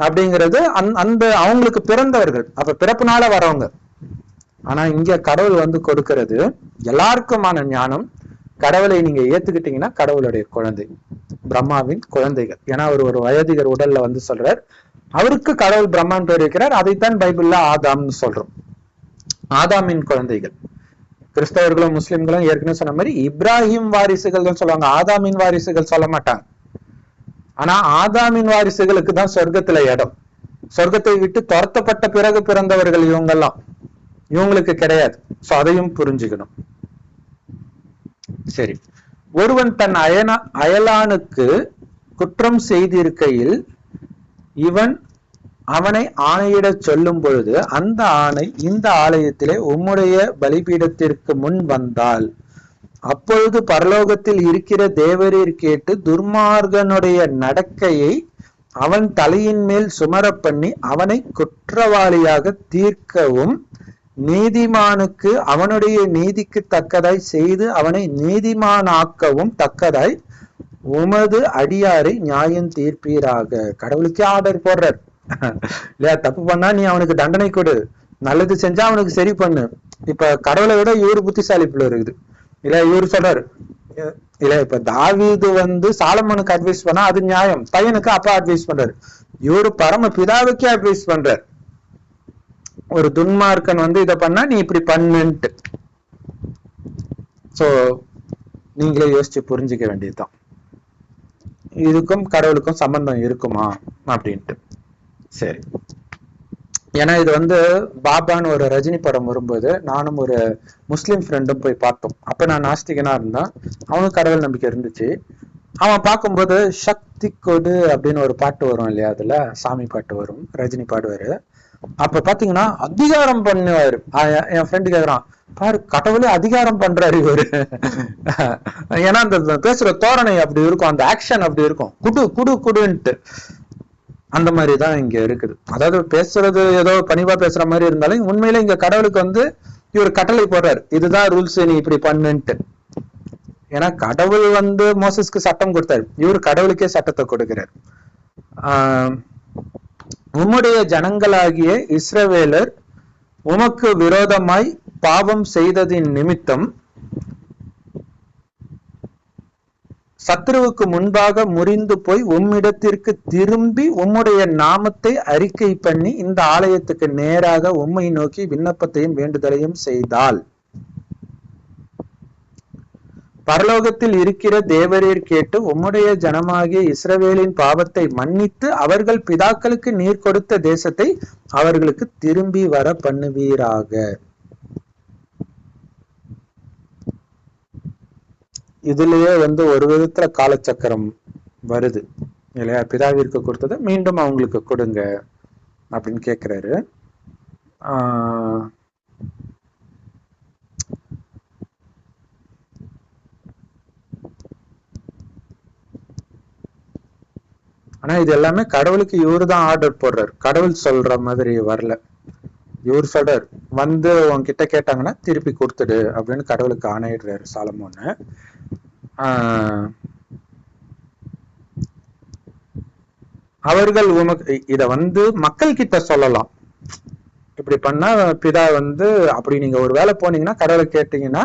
அப்படிங்கிறது அந்த அவங்களுக்கு பிறந்தவர்கள், அப்ப பிறப்புனால வரவங்க. ஆனா இங்க கடவுள் கொடுக்கிறது எல்லாருக்குமான ஞானம். கடவுளை நீங்க ஏத்துக்கிட்டீங்கன்னா கடவுளுடைய குழந்தை, பிரம்மாவின் குழந்தைகள். ஏன்னா அவர் ஒரு வயதிகர் உடல்ல சொல்றார். அவருக்கு கடவுள் பிரம்மான் பேர் வைக்கிறார். அதைத்தான் பைபிள்ல ஆதாம்னு சொல்றோம். ஆதாமின் குழந்தைகள். கிறிஸ்தவர்களும் முஸ்லிம்களும் ஏற்கனவே சொன்ன மாதிரி இப்ராஹிம் வாரிசுகள் தான் சொல்லுவாங்க, ஆதாமின் வாரிசுகள் சொல்ல மாட்டாங்க. ஆனா ஆதாமின் வாரிசுகளுக்கு தான் சொர்க்கத்துல இடம். சொர்க்கத்தை விட்டு துரத்தப்பட்ட பிறகு பிறந்தவர்கள் இவங்கெல்லாம், இவங்களுக்கு கிடையாது. சோ அதையும் புரிஞ்சுக்கணும். சரி, ஒருவன் தன் அயலானுக்கு குற்றம் செய்திருக்கையில் இவன் அவனை ஆணையிட சொல்லும் பொழுது அந்த ஆணை இந்த ஆலயத்திலே உம்முடைய பலிபீடத்திற்கு முன் வந்தால் அப்பொழுது பரலோகத்தில் இருக்கிற தேவரீர் கேட்டு துர்மார்கனுடைய நடக்கையை அவன் தலையின் மேல் சுமர பண்ணி அவனை குற்றவாளியாக தீர்க்கவும் நீதிமானுக்கு அவனுடைய நீதிக்கு தக்கதாய் செய்து அவனை நீதிமானாக்கவும் தக்கதாய் உமது அடியாரை நியாயம் தீர்ப்பீராக. கடவுளுக்கே ஆர்டர் போடுறார் இல்லையா? தப்பு பண்ணா நீ அவனுக்கு தண்டனை கொடு, நல்லது செஞ்சா அவனுக்கு சரி பண்ணு. இப்ப கடவுளை விட இவரு புத்திசாலி பிள்ளை இருக்குது இல்ல? இவரு சொல்றாரு இல்ல, இப்ப தாவீது சாலமோனுக்கு அட்வைஸ் பண்ணா அது நியாயம், பையனுக்கு அப்பா அட்வைஸ் பண்றாரு. இவரு பரம பிதாவுக்கே அட்வைஸ் பண்றாரு. ஒரு துன்மார்க்கன் இதை பண்ணா நீ இப்படி பண்ணுன்ட்டு. சோ நீங்களே யோசிச்சு புரிஞ்சுக்க வேண்டியதுதான், இதுக்கும் கடவுளுக்கும் சம்பந்தம் இருக்குமா அப்படின்ட்டு. சரி, ஏன்னா இது பாபான்னு ஒரு ரஜினி படம் வரும்போது நானும் ஒரு முஸ்லிம் ஃப்ரெண்டும் போய் பார்த்தோம். அப்ப நான் நாஸ்திகனா இருந்தேன், அவனுக்கு கடவுள் நம்பிக்கை இருந்துச்சு. அவன் பார்க்கும்போது சக்தி கொடு அப்படின்னு ஒரு பாட்டு வரும் இல்லையா? அதுல சாமி பாட்டு வரும், ரஜினி பாடுவாரு. அப்ப பாத்தீங்கன்னா அதிகாரம் பண்ணுவாரு. என் ஃப்ரெண்டு கேக்குறான், பாரு கடவுளே அதிகாரம் பண்றாரு இவரு. ஏன்னா அந்த பேசுற தோரணை அப்படி இருக்கும், அந்த ஆக்ஷன் அப்படி இருக்கும், குடு குடு குடுன்ட்டு. அந்த மாதிரிதான் இங்க இருக்குது. அதாவது பேசுறது ஏதோ பணிவா பேசுற மாதிரி இருந்தாலும் உண்மையில இங்க கடவுளுக்கு இவர் கட்டளை போடுறாரு, இதுதான் ரூல்ஸ், நீ இப்படி பண்ணுன்ட்டு. ஏன்னா கடவுள் மோசஸ்க்கு சட்டம் கொடுத்தாரு, இவர் கடவுளுக்கே சட்டத்தை கொடுக்கிறார். உம்முடைய ஜனங்களாகிய இஸ்ரவேலர் உமக்கு விரோதமாய் பாவம் செய்ததின் நிமித்தம் சத்ருவுக்கு முன்பாக முறிந்து போய் உம்மிடத்திற்கு திரும்பி உம்முடைய நாமத்தை அறிக்கை பண்ணி இந்த ஆலயத்துக்கு நேராக உம்மை நோக்கி விண்ணப்பத்தையும் வேண்டுதலையும் செய்தால் பரலோகத்தில் இருக்கிற தேவரீர் கேட்டு உம்முடைய ஜனமாகிய இஸ்ரவேலின் பாவத்தை மன்னித்து அவர்கள் பிதாக்களுக்கு நீர் கொடுத்த தேசத்தை அவர்களுக்கு திரும்பி வர பண்ணுவீராக. இதுலயே வந்து ஒரு விதத்துல காலச்சக்கரம் வருது இல்லையா? பிதாவிற்கு கொடுத்ததை மீண்டும் அவங்களுக்கு கொடுங்க அப்படின்னு கேட்கிறாரு. ஆஹ் ஆனா இது எல்லாமே கடவுளுக்கு இவரு தான் ஆர்டர் போடுறாரு, கடவுள் சொல்ற மாதிரி வரல. இவர் சொல்றாரு, வந்து உன்கிட்ட கேட்டாங்கன்னா திருப்பி கொடுத்துடு அப்படின்னு கடவுளுக்கு ஆணையிடுறாரு சாலமோன்னு. ஆஹ் அவர்கள் உமக்கு இத வந்து மக்கள் கிட்ட சொல்லலாம், இப்படி பண்ணா பிதா வந்து, அப்படி நீங்க ஒரு வேலை போனீங்கன்னா கடவுளை கேட்டீங்கன்னா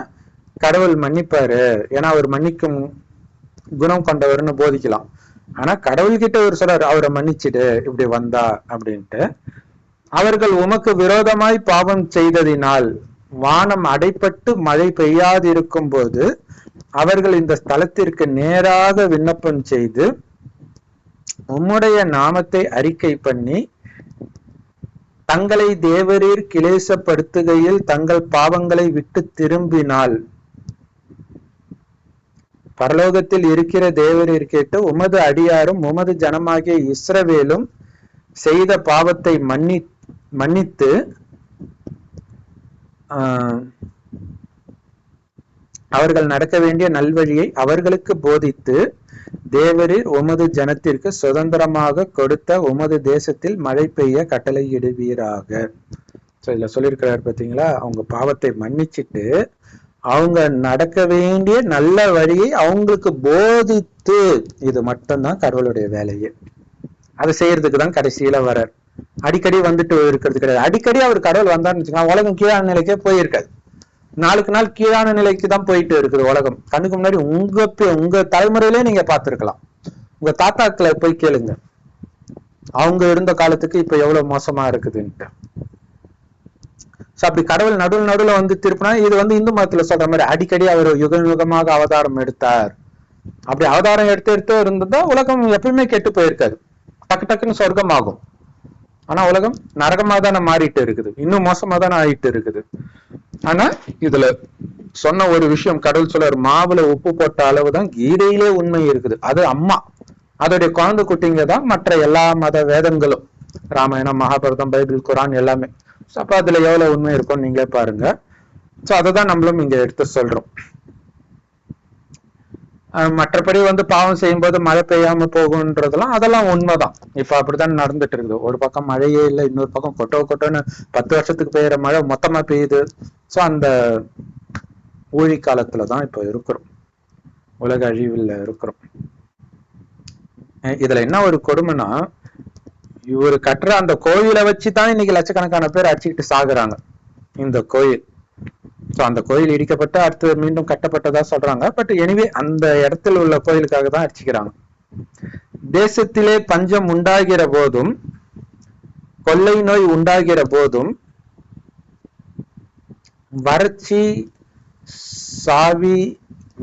கடவுள் மன்னிப்பாரு, ஏன்னா அவர் மன்னிக்கும் குணம் கொண்டவர்னு போதிக்கலாம். ஆனா கடவுள்கிட்ட ஒரு சொல்றாரு, அவரை மன்னிச்சுடு இப்படி வந்தா அப்படின்ட்டு. அவர்கள் உமக்கு விரோதமாய் பாவம் செய்ததினால் வானம் அடைப்பட்டு மழை பெய்யாதிருக்கும் போது அவர்கள் இந்த ஸ்தலத்திற்கு நேராக விண்ணப்பம் செய்து உம்முடைய நாமத்தை அறிக்கை பண்ணி தங்களை தேவரீர் கிளேசப்படுத்துகையில் தங்கள் பாவங்களை விட்டு திரும்பினால் பரலோகத்தில் இருக்கிற தேவரீர் கேட்டு உமது அடியாரும் உமது ஜனமாகிய இஸ்ரவேலும் செய்த பாவத்தை மன்னித்து அவர்கள் நடக்க வேண்டிய நல்வழியை அவர்களுக்கு போதித்து தேவரீர் உமது ஜனத்திற்கு சுதந்திரமாக கொடுத்த உமது தேசத்தில் மழை பெய்ய கட்டளையிடுவீராக. இதுல சொல்லியிருக்கிறார் பாத்தீங்களா, அவங்க பாவத்தை மன்னிச்சுட்டு அவங்க நடக்க வேண்டிய நல்ல வழியை அவங்களுக்கு போதித்து, இது மட்டும்தான் கடவுளுடைய வேலையே. அதை செய்யறதுக்கு தான் கடைசியில வர்றார். அடிக்கடி வந்துட்டு இருக்கிறது கிடையாது. அடிக்கடி அவர் கடவுள் வந்தார்னு வச்சுக்கோங்க, உலகம் கீழான நிலைக்கே போயிருக்காது. நாளுக்கு நாள் கீழான நிலைக்கு தான் போயிட்டு இருக்குது உலகம். கண்ணுக்கு முன்னாடி உங்க தலைமுறையிலே நீங்க பார்த்திருக்கலாம். உங்க தாத்தாக்களை போய் கேளுங்க, அவங்க இருந்த காலத்துக்கு இப்ப எவ்வளவு மோசமா இருக்குதுன்ட்டு. அப்படி கடவுள் நடுவுல வந்து திருப்பினா, இது வந்து இந்து மதத்துல சொல்ற மாதிரி அடிக்கடி அவர் யுக யுகமாக அவதாரம் எடுத்தார். அப்படி அவதாரம் எடுத்து இருந்ததா உலகம் எப்பயுமே கெட்டு போயிருக்காது, டக்கு டக்குன்னு சொர்க்கமாகும். ஆனா உலகம் நரகமா தானே மாறிட்டு இருக்குது, இன்னும் மோசமா தானே ஆயிட்டு இருக்குது. ஆனா இதுல சொன்ன ஒரு விஷயம், கடவுள் சொல்றாரு, மாவுல உப்பு போட்ட அளவுதான் கீதையிலே உண்மை இருக்குது. அது அம்மா, அதோடைய குழந்தை குட்டிங்க தான் மற்ற எல்லா மத வேதங்களும், ராமாயணம், மகாபாரதம், பைபிள், குரான் எல்லாமே. அப்ப அதுல எவ்வளவு உண்மை இருக்கும் நீங்களே பாருங்க. சோ அததான் நம்மளும் இங்க எடுத்து சொல்றோம். மற்றபடி வந்து பாவம் செய்யும் போது மழை பெய்யாம போகுன்றதெல்லாம் அதெல்லாம் உண்மைதான். இப்ப அப்படித்தான் நடந்துட்டு இருக்குது. ஒரு பக்கம் மழையே இல்லை, இன்னொரு பக்கம் கொட்டோன்னு 10 வருஷத்துக்கு பெய்யற மழை மொத்தமா பெய்யுது. சோ அந்த ஊழி காலத்துலதான் இப்ப இருக்கிறோம், உலக அழிவில் இருக்கிறோம். இதுல என்ன ஒரு கொடுமைன்னா, இவரு கட்டுற அந்த கோயிலை வச்சுதான் இன்னைக்கு லட்சக்கணக்கான பேர் அடிச்சுக்கிட்டு சாகுறாங்க. இந்த கோயில், அந்த கோயில் இடிக்கப்பட்டு அடுத்து மீண்டும் கட்டப்பட்டதா சொல்றாங்க. பட் எனிவே அந்த இடத்துல உள்ள கோயிலுக்காக தான் அடிச்சுக்கிறாங்க. தேசத்திலே பஞ்சம் உண்டாகிற போதும், கொள்ளை நோய் உண்டாகிற போதும், வறட்சி, சாவி,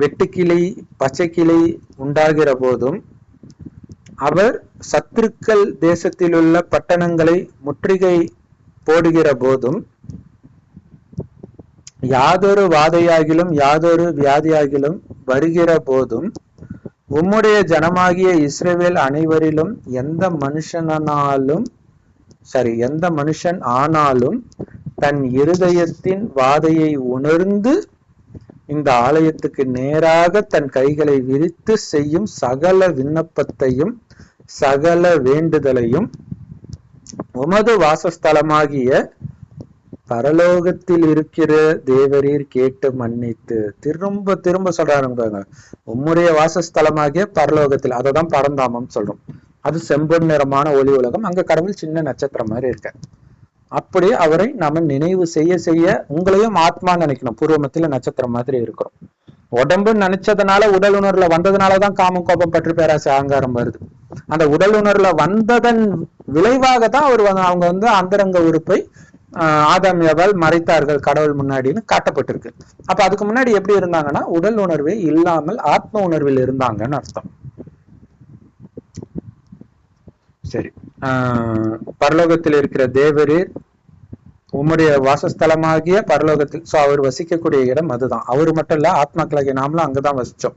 வெட்டுக்கிளி, பச்சைக்கிளி உண்டாகிற போதும், அவர் சத்துருக்கள் தேசத்தில் உள்ள பட்டணங்களை முற்றுகை போடுகிற போதும், யாதொரு வாதையாகிலும் யாதொரு வியாதியாகிலும் வருகிற போதும், உம்முடைய ஜனமாகிய இஸ்ரவேல் அனைவரிலும் எந்த மனுஷன் ஆனாலும் தன் இருதயத்தின் வாதையை உணர்ந்து இந்த ஆலயத்துக்கு நேராக தன் கைகளை விரித்து செய்யும் சகல விண்ணப்பத்தையும் சகல வேண்டுதலையும் உமது வாசஸ்தலமாகிய பரலோகத்தில் இருக்கிற தேவரீர் கேட்டு மன்னித்து. திரும்ப திரும்ப சொல்றாங்க, உம்முடைய வாசஸ்தலமாகிய பரலோகத்தில், அததான் பரந்தாமம் சொல்றோம். அது செம்பொன் நிறமான ஒளி உலகம், அங்க கடவுள் சின்ன நட்சத்திரம் மாதிரி இருக்க. அப்படி அவரை நாம நினைவு செய்ய செய்ய, உங்களையும் ஆத்மா நினைக்கணும், பூர்வமத்தில நட்சத்திரம் மாதிரி இருக்கிறோம். உடம்பு நினைச்சதுனால, உடல் உணர்வுல வந்ததுனாலதான் காமம், கோபம், பற்று, பேராசை, அகங்காரம் வருது. அந்த உடல் உணர்வுல வந்ததன் விளைவாக தான் அவங்க வந்து அந்தரங்க உறுப்பை ஆதாம் ஏவாள் மறைத்தார்கள் கடவுள் முன்னாடின்னு காட்டப்பட்டிருக்கு. அப்ப அதுக்கு முன்னாடி எப்படி இருந்தாங்கன்னா, உடல் உணர்வே இல்லாமல் ஆத்ம உணர்வில் இருந்தாங்கன்னு அர்த்தம். சரி, பரலோகத்தில் இருக்கிற தேவரீர் உம்முடைய வாசஸ்தலமாகிய பரலோகத்தில். சோ அவர் வசிக்கக்கூடிய இடம் அதுதான். அவரு மட்டும் இல்ல, ஆத்மாக்களாகிய நாமளும் அங்கதான் வசிச்சோம்.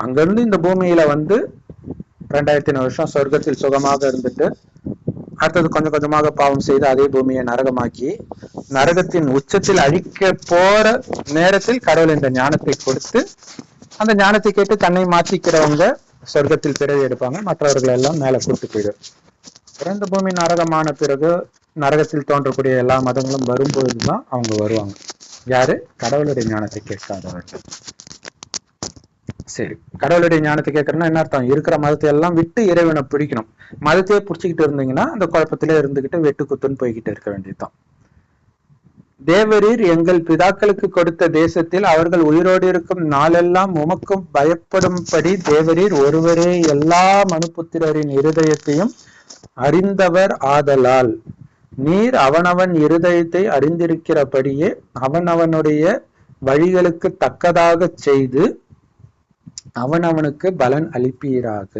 அங்கிருந்து இந்த பூமியில வந்து 2500 வருஷம் சொர்க்கத்தில் சுகமாக இருந்துட்டு, அடுத்தது கொஞ்சம் கொஞ்சமாக பாவம் செய்து அதே பூமியை நரகமாக்கி, நரகத்தின் உச்சத்தில் அழிக்க போற நேரத்தில் கடவுள் இந்த ஞானத்தை கொடுத்து, அந்த ஞானத்தை கேட்டு தன்னை மாற்றிக்கிறவங்க சொர்க்கத்தில் பிறவி எடுப்பாங்க, மற்றவர்கள் எல்லாம் மேல கூட்டு போயிடும். இந்த பூமி நரகமான பிறகு நரகத்தில் தோன்றக்கூடிய எல்லா மதங்களும் வரும்பொழுதுதான் அவங்க வருவாங்க. யாரு? கடவுளுடைய ஞானத்தை கேட்காதவர்கள். சரி, கடவுளுடைய ஞானத்தை கேட்கறதுன்னா என்ன அர்த்தம்? இருக்கிற மதத்தை எல்லாம் விட்டு இறைவனை பிடிக்கணும். மதத்தையே பிடிச்சிக்கிட்டு இருந்தீங்கன்னா அந்த குழப்பத்திலே இருந்துகிட்டு வெட்டு குத்துன்னு போய்கிட்டு இருக்க வேண்டியதுதான். தேவரீர் எங்கள் பிதாக்களுக்கு கொடுத்த தேசத்தில் அவர்கள் உயிரோடு இருக்கும் நாளெல்லாம் உமக்கும் பயப்படும்படி தேவரீர் ஒருவரே எல்லா மனுபுத்திரரின் இருதயத்தையும் அறிந்தவர் ஆதலால் நீர் அவனவன் இருதயத்தை அறிந்திருக்கிறபடியே அவனவனுடைய வழிகளுக்கு தக்கதாக செய்து அவனவனுக்கு பலன் அளிப்பீராக.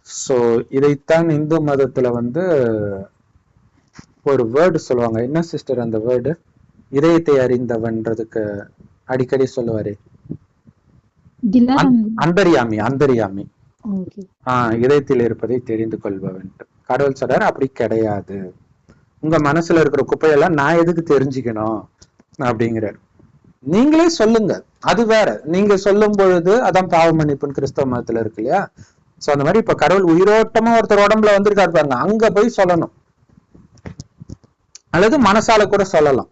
சோ இதைத்தான் இந்து மதத்துல வந்து ஒரு வேர்டு சொல்லுவாங்க. என்ன சிஸ்டர் அந்த வேர்டு? இதயத்தை அறிந்தவன்றதுக்கு அடிக்கடி சொல்லுவாரு, அந்தரியாமி. அந்தரியாமி இதயத்தில் இருப்பதை தெரிந்து கொள்பவன். கடவுள் சொல்றாரு அப்படி கிடையாது, உங்க மனசுல இருக்கிற குப்பையெல்லாம் நான் எதுக்கு தெரிஞ்சுக்கணும் அப்படிங்கிறார். நீங்களே சொல்லுங்க, அது வேற. நீங்க சொல்லும் பொழுது அதான் பாவ மன்னிப்புன்னு கிறிஸ்தவ மதத்துல இருக்கு இல்லையா? சோ அந்த மாதிரி இப்ப கடவுள் உயிரோட்டமா ஒருத்தர் உடம்புல வந்திருக்காரு பாருங்க, அங்க போய் சொல்லணும், அல்லது மனசால கூட சொல்லலாம்.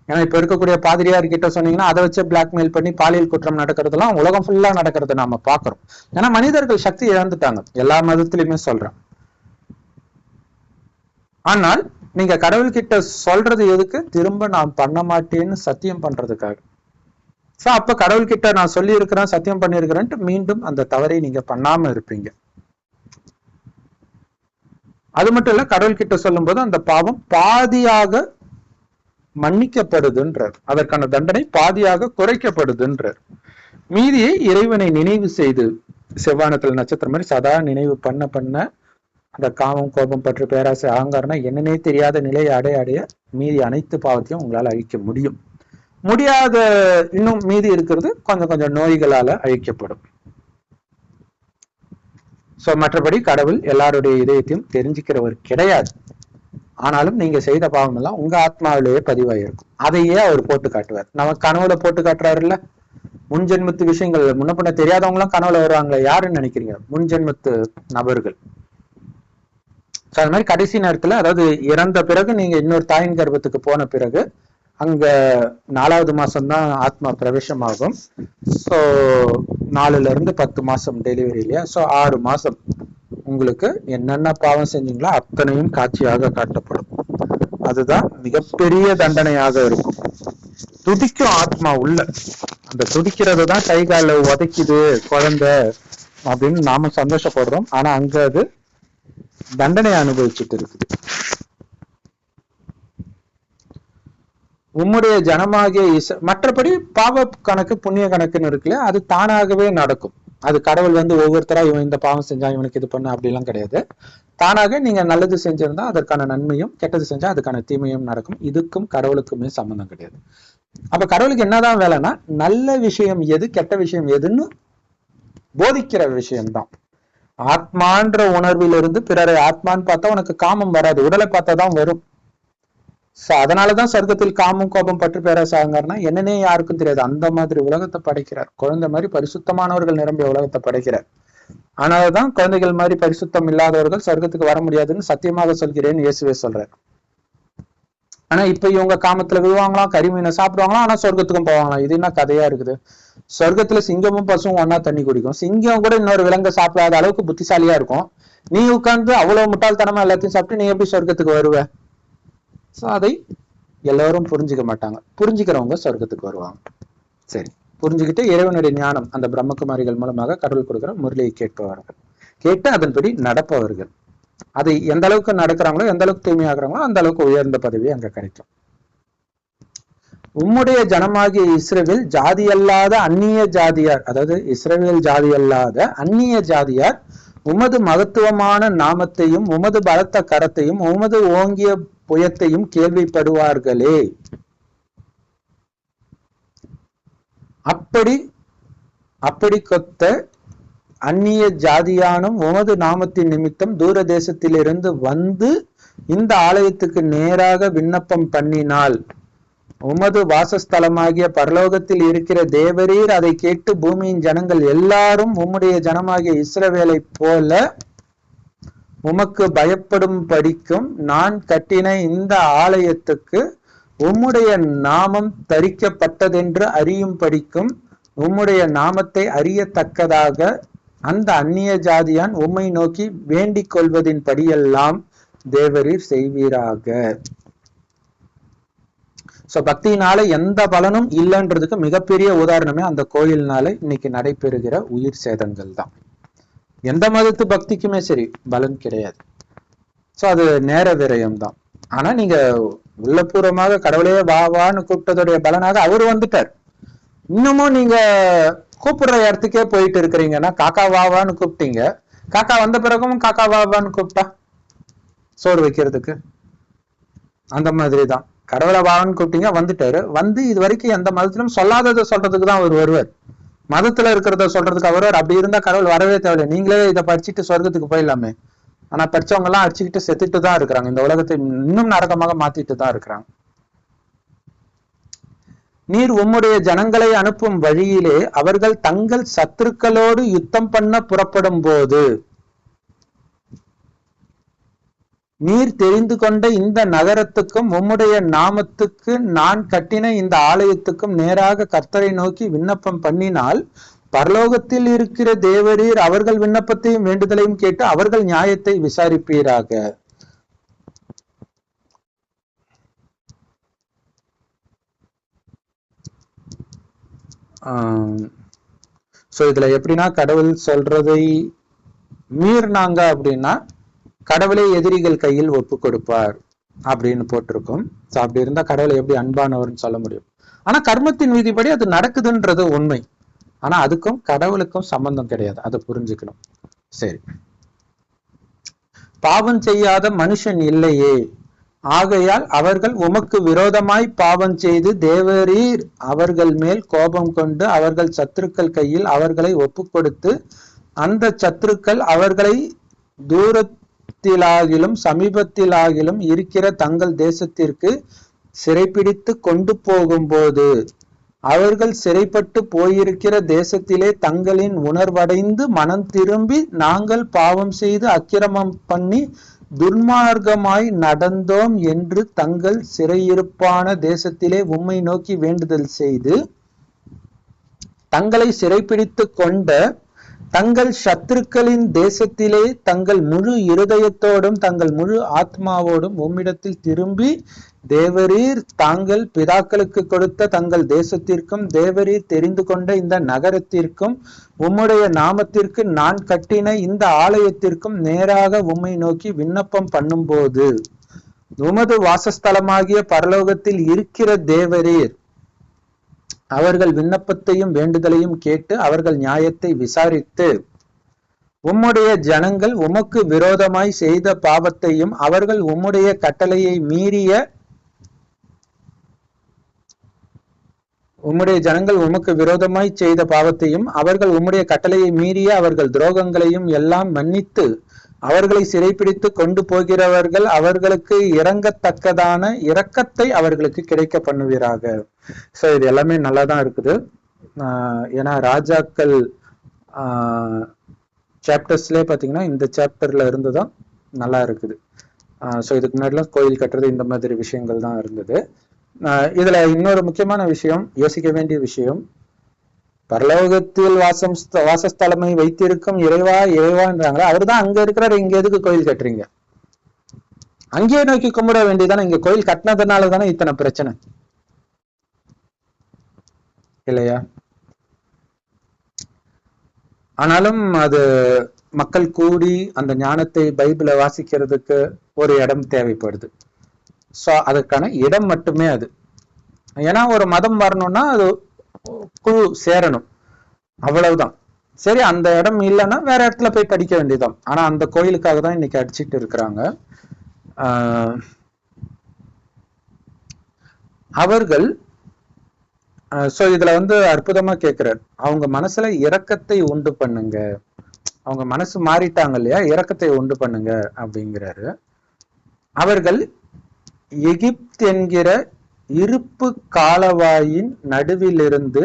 ஏன்னா இப்ப இருக்கக்கூடிய பாதிரியார் கிட்ட சொன்னீங்கன்னா அதை வச்சு பிளாக்மெயில் பண்ணி பாலியல் குற்றம் நடக்கிறதுலாம் உலகம் ஃபுல்லா நடக்கிறத நாம பாக்குறோம். ஏன்னா மனிதர்கள் சக்தி இழந்துட்டாங்க, எல்லா மதத்திலயுமே சொல்றேன். ஆனால் நீங்க கடவுள்கிட்ட சொல்றது எதுக்கு? திரும்ப நான் பண்ண மாட்டேன்னு சத்தியம் பண்றதுக்காக. சோ அப்ப கடவுள்கிட்ட நான் சொல்லி இருக்கிறேன், சத்தியம் பண்ணிருக்கிறேன்ட்டு மீண்டும் அந்த தவறை நீங்க பண்ணாம இருப்பீங்க. அது மட்டும் இல்ல, கடவுள் கிட்ட சொல்லும் போது அந்த பாவம் பாதியாக மன்னிக்கப்படுதுன்றார், அதற்கான தண்டனை பாதியாக குறைக்கப்படுதுன்றார். மீதியை இறைவனை நினைவு செய்து செவ்வானத்துல நட்சத்திரம் மாதிரி சதா நினைவு பண்ண பண்ண அந்த காமம், கோபம், பற்று, பேராசை, அகங்காரம்னா என்னன்னே தெரியாத நிலையை அடைய அடைய மீதி அனைத்து பாவத்தையும் உங்களால அழிக்க முடியும். முடியாத இன்னும் மீதி இருக்கிறது கொஞ்சம் கொஞ்சம் நோய்களால அழிக்கப்படும். சோ மற்றபடி கடவுள் எல்லாருடைய இதயத்தையும் தெரிஞ்சுக்கிறவர் கிடையாது. ஆனாலும் நீங்க செய்த பாவம் எல்லாம் உங்க ஆத்மாவிலேயே பதிவாயிருக்கும். அதையே அவர் போட்டு காட்டுவார். நம்ம கனவுல போட்டு காட்டுறாருல்ல, முன்ஜென்மத்து விஷயங்கள். முன்ன பின்ன தெரியாதவங்க எல்லாம் கனவுல வருவாங்க. யாருன்னு நினைக்கிறீங்க? முன்ஜென்மத்து நபர்கள். அது மாதிரி கடைசி நேரத்துல, அதாவது இறந்த பிறகு நீங்க இன்னொரு தாயின் கர்ப்பத்துக்கு போன பிறகு அங்க 4வது மாசம்தான் ஆத்மா பிரவேசமாகும். ஸோ 4ல இருந்து 10 மாசம் டெலிவரி இல்லையா? ஸோ 6 மாசம் உங்களுக்கு என்னென்ன பாவம் செஞ்சீங்களோ அத்தனையும் காட்சியாக காட்டப்படும். அதுதான் மிகப்பெரிய தண்டனையாக இருக்கும். துடிக்கும் ஆத்மா உள்ள, அந்த துடிக்கிறது தான் கை கால உதைக்குது குழந்தை அப்படின்னு நாம சந்தோஷப்படுறோம். ஆனா அங்க அது தண்டனை அனுபவிச்சுட்டு இருக்குது. உம்முடைய ஜனமாகிய மற்றபடி பாவ கணக்கு புண்ணிய கணக்குன்னு இருக்குல்ல, அது தானாகவே நடக்கும். அது கடவுள் வந்து ஒவ்வொருத்தரா இவன் இந்த பாவம் செஞ்சா இவனுக்கு இது பண்ண அப்படிலாம் கிடையாது. தானாக நீங்க நல்லது செஞ்சிருந்தா அதற்கான நன்மையும், கெட்டது செஞ்சா அதுக்கான தீமையும் நடக்கும். இதுக்கும் கடவுளுக்குமே சம்பந்தம் கிடையாது. அப்ப கடவுளுக்கு என்னதான் வேலைன்னா, நல்ல விஷயம் எது, கெட்ட விஷயம் எதுன்னு போதிக்கிற விஷயம்தான். ஆத்மான்ற உணர்விலிருந்து பிறரை ஆத்மான்னு பார்த்தா உனக்கு காமம் வராது, உடலை பார்த்தா தான் வரும். அதனாலதான் சொர்க்கத்தில் காமம், கோபம், பற்று, பேராசாங்கன்னா என்னன்னே யாருக்கும் தெரியாது. அந்த மாதிரி உலகத்தை படைக்கிறார். குழந்தை மாதிரி பரிசுத்தமானவர்கள் நிரம்பிய உலகத்தை படைக்கிறார். ஆனால்தான் குழந்தைகள் மாதிரி பரிசுத்தம் இல்லாதவர்கள் சொர்க்கத்துக்கு வர முடியாதுன்னு சத்தியமாக சொல்கிறேன்னு இயேசுவே சொல்றாரு. ஆனா இப்ப இவங்க காமத்துல விழுவாங்களாம், கரிமீனை சாப்பிடுவாங்களாம், ஆனா சொர்க்கத்துக்கும் போவாங்களாம். இது என்ன கதையா இருக்குது? சொர்க்கத்துல சிங்கமும் பசுவும் ஒன்னா தண்ணி குடிக்கும். சிங்கம் கூட இன்னொரு விலங்கை சாப்பிடாத அளவுக்கு புத்திசாலியா இருக்கும். நீ உட்கார்ந்து அவ்வளவு முட்டாள்தனமா எல்லாத்தையும் சாப்பிட்டு நீ எப்படி சொர்க்கத்துக்கு வருவ? சோ அதை எல்லாரும் புரிஞ்சுக்க மாட்டாங்க. புரிஞ்சுக்கிறவங்க சொர்க்கத்துக்கு வருவாங்க. சரி, புரிஞ்சுக்கிட்டு இறைவனுடைய ஞானம் அந்த பிரம்மகுமாரிகள் மூலமாக கடவுள் கொடுக்கிற முரளியை கேட்பவர்கள், கேட்டு அதன்படி நடப்பவர்கள். அதை எந்த அளவுக்கு நடக்கிறாங்களோ, எந்த அளவுக்கு தூய்மையாகிறாங்களோ அந்த அளவுக்கு உயர்ந்த பதவி அங்க கிடைக்கும். உம்முடைய ஜனமாகிய இஸ்ரவேல் ஜாதி அல்லாத அந்நிய ஜாதியார், அதாவது இஸ்ரவேல் ஜாதி அல்லாத அந்நிய ஜாதியார் உமது மகத்துவமான நாமத்தையும் உமது பலத்த கரத்தையும் உமது ஓங்கிய புயத்தையும் கேள்விப்படுவார்களே. அப்படி கொத்த அந்நிய ஜாதியானும் உமது நாமத்தின் நிமித்தம் தூர தேசத்திலிருந்து வந்து இந்த ஆலயத்துக்கு நேராக விண்ணப்பம் பண்ணினால் உமது வாசஸ்தலமாகிய பரலோகத்தில் இருக்கிற தேவரீர் அதை கேட்டு பூமியின் ஜனங்கள் எல்லாரும் உம்முடைய ஜனமாகிய இஸ்ரவேலை போல உமக்கு பயப்படும் படிக்கும் நான் கட்டின இந்த ஆலயத்துக்கு உம்முடைய நாமம் தரிக்கப்பட்டதென்று அறியும் படிக்கும் உம்முடைய நாமத்தை அறியத்தக்கதாக அந்த அந்நிய ஜாதியான் உம்மை நோக்கி வேண்டிக் கொள்வதின் படியெல்லாம் தேவரீர் செய்வீராக. சோ பக்தியினால எந்த பலனும் இல்லைன்றதுக்கு மிகப்பெரிய உதாரணமே அந்த கோயில்னால இன்னைக்கு நடைபெறுகிற உயிர் சேதங்கள் தான். எந்த மதத்து பக்திக்குமே சரி பலன் கிடையாது. சோ அது நேர விரயம் தான். ஆனா நீங்க உள்ளபூர்வமாக கடவுளையே வா வான்னு கூப்பிட்டதுடைய பலனாக அவர் வந்துட்டார். இன்னமும் நீங்க கூப்பிடுற இடத்துக்கே போயிட்டு இருக்கிறீங்கன்னா காக்கா வாவான்னு கூப்பிட்டீங்க, காக்கா வந்த பிறகும் காக்கா வாவான்னு கூப்பிட்டா சோறு வைக்கிறதுக்கு அந்த மாதிரிதான். கடவுளை வாவான்னு கூப்பிட்டீங்க, வந்துட்டாரு. வந்து இது வரைக்கும் எந்த மதத்திலும் சொல்லாததை சொல்றதுக்கு தான் அவர் வருவார். மதத்துல இருக்கிறத சொல்றதுக்கு அவர் அப்படி இருந்தா கடவுள் வரவே தேவையில்லை. நீங்களே இதை படிச்சுட்டு சொர்க்கத்துக்கு போயிடலாமே. ஆனா படிச்சவங்க எல்லாம் அடிச்சுக்கிட்டு செத்துட்டு தான் இருக்கிறாங்க. இந்த உலகத்தை இன்னும் நரகமாக மாத்திட்டு தான் இருக்கிறாங்க. நீர் உம்முடைய ஜனங்களை அனுப்பும் வழியிலே அவர்கள் தங்கள் சத்துருக்களோடு யுத்தம் பண்ண புறப்படும் போது நீர் தெரிந்து கொண்ட இந்த நகரத்துக்கும் உம்முடைய நாமத்துக்கு நான் கட்டின இந்த ஆலயத்துக்கும் நேராக கர்த்தரை நோக்கி விண்ணப்பம் பண்ணினால் பரலோகத்தில் இருக்கிற தேவரீர் அவர்கள் விண்ணப்பத்தையும் வேண்டுதலையும் கேட்டு அவர்கள் நியாயத்தை விசாரிப்பீராக. சோ இதுல எப்படின்னா கடவுள் சொல்றதை மீறினாங்க அப்படின்னா கடவுளை எதிரிகள் கையில் ஒப்பு கொடுப்பார் அப்படின்னு போட்டிருக்கும். சோ அப்படி இருந்தா கடவுளை எப்படி அன்பானவர்னு சொல்ல முடியும்? ஆனா கர்மத்தின் விதிப்படி அது நடக்குதுன்றது உண்மை. ஆனா அதுக்கும் கடவுளுக்கும் சம்பந்தம் கிடையாது, அதை புரிஞ்சுக்கணும். சரி, பாவம் செய்யாத மனுஷன் இல்லையே, ஆகையால் அவர்கள் உமக்கு விரோதமாய் பாவம் செய்து தேவரீர் அவர்கள் மேல் கோபம் கொண்டு அவர்கள் சத்துருக்கள் கையில் அவர்களை ஒப்பு கொடுத்து அந்த சத்துருக்கள் அவர்களை தூரத்திலாகிலும் சமீபத்திலாகிலும் இருக்கிற தங்கள் தேசத்திற்கு சிறைப்பிடித்து கொண்டு போகும்போது அவர்கள் சிறைப்பட்டு போயிருக்கிற தேசத்திலே தங்களின் உணர்வடைந்து மனம் திரும்பி நாங்கள் பாவம் செய்து அக்கிரமம் பண்ணி துன்மார்க்கமாய் நடந்தோம் என்று தங்கள் சிறையிருப்பான தேசத்திலே உம்மை நோக்கி வேண்டுதல் செய்து தங்களை சிறைப்பிடித்து கொண்ட தங்கள் சத்துருக்களின் தேசத்திலே தங்கள் முழு இருதயத்தோடும் தங்கள் முழு ஆத்மாவோடும் உம்மிடத்தில் திரும்பி தேவரீர் தாங்கள் பிதாக்களுக்கு கொடுத்த தங்கள் தேசத்திற்கும் தேவரீர் தெரிந்து கொண்ட இந்த நகரத்திற்கும் உம்முடைய நாமத்திற்கு நான் கட்டின இந்த ஆலயத்திற்கும் நேராக உம்மை நோக்கி விண்ணப்பம் பண்ணும்போது உமது வாசஸ்தலமாகிய பரலோகத்தில் இருக்கிற தேவரீர் அவர்கள் விண்ணப்பத்தையும் வேண்டுதலையும் கேட்டு அவர்கள் நியாயத்தை விசாரித்து உம்முடைய ஜனங்கள் உமக்கு விரோதமாய் செய்த பாவத்தையும் அவர்கள் உம்முடைய கட்டளையை மீறிய உம்முடைய ஜனங்கள் உமக்கு விரோதமாய் செய்த பாவத்தையும் அவர்கள் உம்முடைய கட்டளையை மீறிய அவர்கள் துரோகங்களையும் எல்லாம் மன்னித்து அவர்களை சிறைப்பிடித்து கொண்டு போகிறவர்கள் அவர்களுக்கு இறங்கத்தக்கதான இரக்கத்தை அவர்களுக்கு கிடைக்க பண்ணுவீராக. சோ இது எல்லாமே நல்லாதான் இருக்குது. ஏன்னா ராஜாக்கள் சாப்டர்ஸ்லேயே பார்த்தீங்கன்னா இந்த சாப்டர்ல இருந்துதான் நல்லா இருக்குது. ஸோ இதுக்கு முன்னாடிலாம் கோயில் கட்டுறது இந்த மாதிரி விஷயங்கள் தான் இருந்தது. இதுல இன்னொரு முக்கியமான விஷயம், யோசிக்க வேண்டிய விஷயம், பரலோகத்தில் வாசஸ்தலமை வைத்திருக்கும் இறைவா இறைவான்றாங்களா, அவர் தான் அங்க இருக்கிறாரு, இங்க எதுக்கு கோயில் கட்டுறீங்க? அங்கேயே நோக்கி கும்பிட வேண்டியதானே. இங்க கோயில் கட்டினதுனால தானே இத்தனை பிரச்சனை இல்லையா? ஆனாலும் அது மக்கள் கூடி அந்த ஞானத்தை பைபிளை வாசிக்கிறதுக்கு ஒரு இடம் தேவைப்படுது. ஸோ அதுக்கான இடம் மட்டுமே அது. ஏன்னா ஒரு மதம் வரணும்னா அது குழு சேரணும், அவ்வளவுதான். சரி, அந்த இடம் இல்லைன்னா வேற இடத்துல போய் படிக்க வேண்டியதான். ஆனா அந்த கோயிலுக்காக தான் இன்னைக்கு அடிச்சுட்டு இருக்கிறாங்க. அவர்கள் சோ இதுல அற்புதமா கேட்கிறார், அவங்க மனசுல இரக்கத்தை உண்டு பண்ணுங்க, அவங்க மனசு மாறிட்டாங்க இல்லையா, இரக்கத்தை உண்டு பண்ணுங்க அப்படிங்கிறாரு. அவர்கள் எகிப்து என்கிற இருப்பு காலவாயின் நடுவிலிருந்து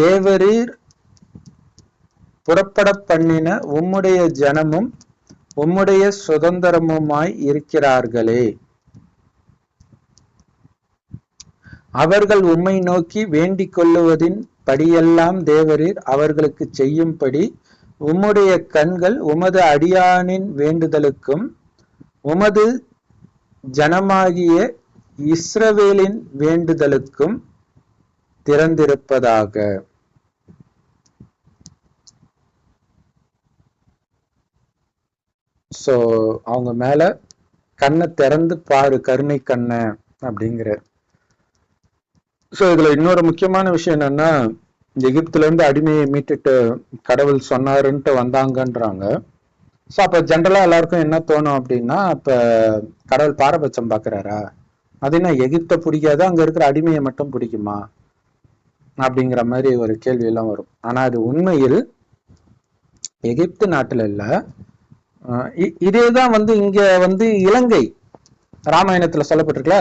தேவரீர் புறப்பட பண்ணின உம்முடைய ஜனமும் உம்முடைய சுதந்திரமுமாய் இருக்கிறார்களே. அவர்கள் உம்மை நோக்கி வேண்டிக் கொள்ளுவதின் படியெல்லாம் தேவரீர் அவர்களுக்கு செய்யும்படி உம்முடைய கண்கள் உமது அடியானின் வேண்டுதலுக்கும் உமது ஜனமாகிய இஸ்ரவேலின் வேண்டுதலுக்கும் திறந்திருப்பதாக. சோ அவங்க மேல கண்ணை திறந்து பாரு, கருணை கண்ணை அப்படிங்கிறார். சோ இதுல இன்னொரு முக்கியமான விஷயம் என்னன்னா, எகிப்துல இருந்து அடிமையை மீட்டுட்டு கடவுள் சொன்னாருன்ட்டு வந்தாங்கன்றாங்க. ஸோ அப்ப ஜென்ரலா எல்லாருக்கும் என்ன தோணும் அப்படின்னா, அப்ப கடவுள் பாரபட்சம் பாக்குறாரா, அது என்ன எகிப்தை பிடிக்காத அங்க இருக்கிற அடிமையை மட்டும் பிடிக்குமா அப்படிங்கிற மாதிரி ஒரு கேள்வி எல்லாம் வரும். ஆனா அது உண்மையில் எகிப்து நாட்டுல இல்ல, இதேதான் இங்க இலங்கை ராமாயணத்துல சொல்லப்பட்டிருக்கல,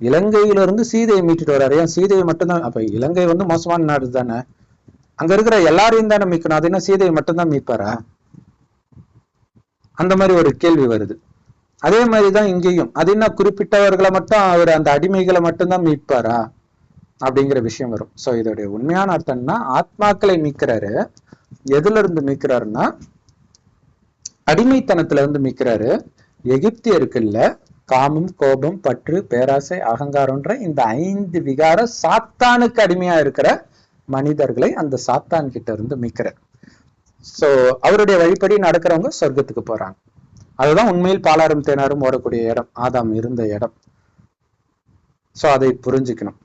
இலங்கையில இருந்து சீதையை மீட்டுட்டு வர்றாரு. ஏன் சீதையை மட்டும்தான்? அப்ப இலங்கை மோசமான நாடு தானே, அங்க இருக்கிற எல்லாரையும் தானே மீட்கணும், அது என்ன சீதையை மட்டும்தான் மீட்பாரா? அந்த மாதிரி ஒரு கேள்வி வருது. அதே மாதிரிதான் இங்கேயும், அது என்ன குறிப்பிட்டவர்களை மட்டும் அவர் அந்த அடிமைகளை மட்டும்தான் மீட்பாரா அப்படிங்கிற விஷயம் வரும். சோ இதோடைய உண்மையான அர்த்தம்னா, ஆத்மாக்களை மீட்கிறாரு. எதுல இருந்து மீட்கிறாருன்னா அடிமைத்தனத்துல இருந்து மீட்கிறாரு. எகிப்தியருக்கு இல்ல, காமம், கோபம், பற்று, பேராசை, அகங்காரம்ன்ற இந்த 5 விகார சாத்தானுக்கு அடிமையா இருக்கிற மனிதர்களை அந்த சாத்தான் கிட்ட இருந்து மீட்கிறார். சோ அவருடைய வழிபடி நடக்கிறவங்க சொர்க்கத்துக்கு போறாங்க. அதுதான் உண்மையில் பாலாரும் தேனாரும் ஓடக்கூடிய இடம், ஆதாம் இருந்த இடம். சோ அதை புரிஞ்சுக்கணும்.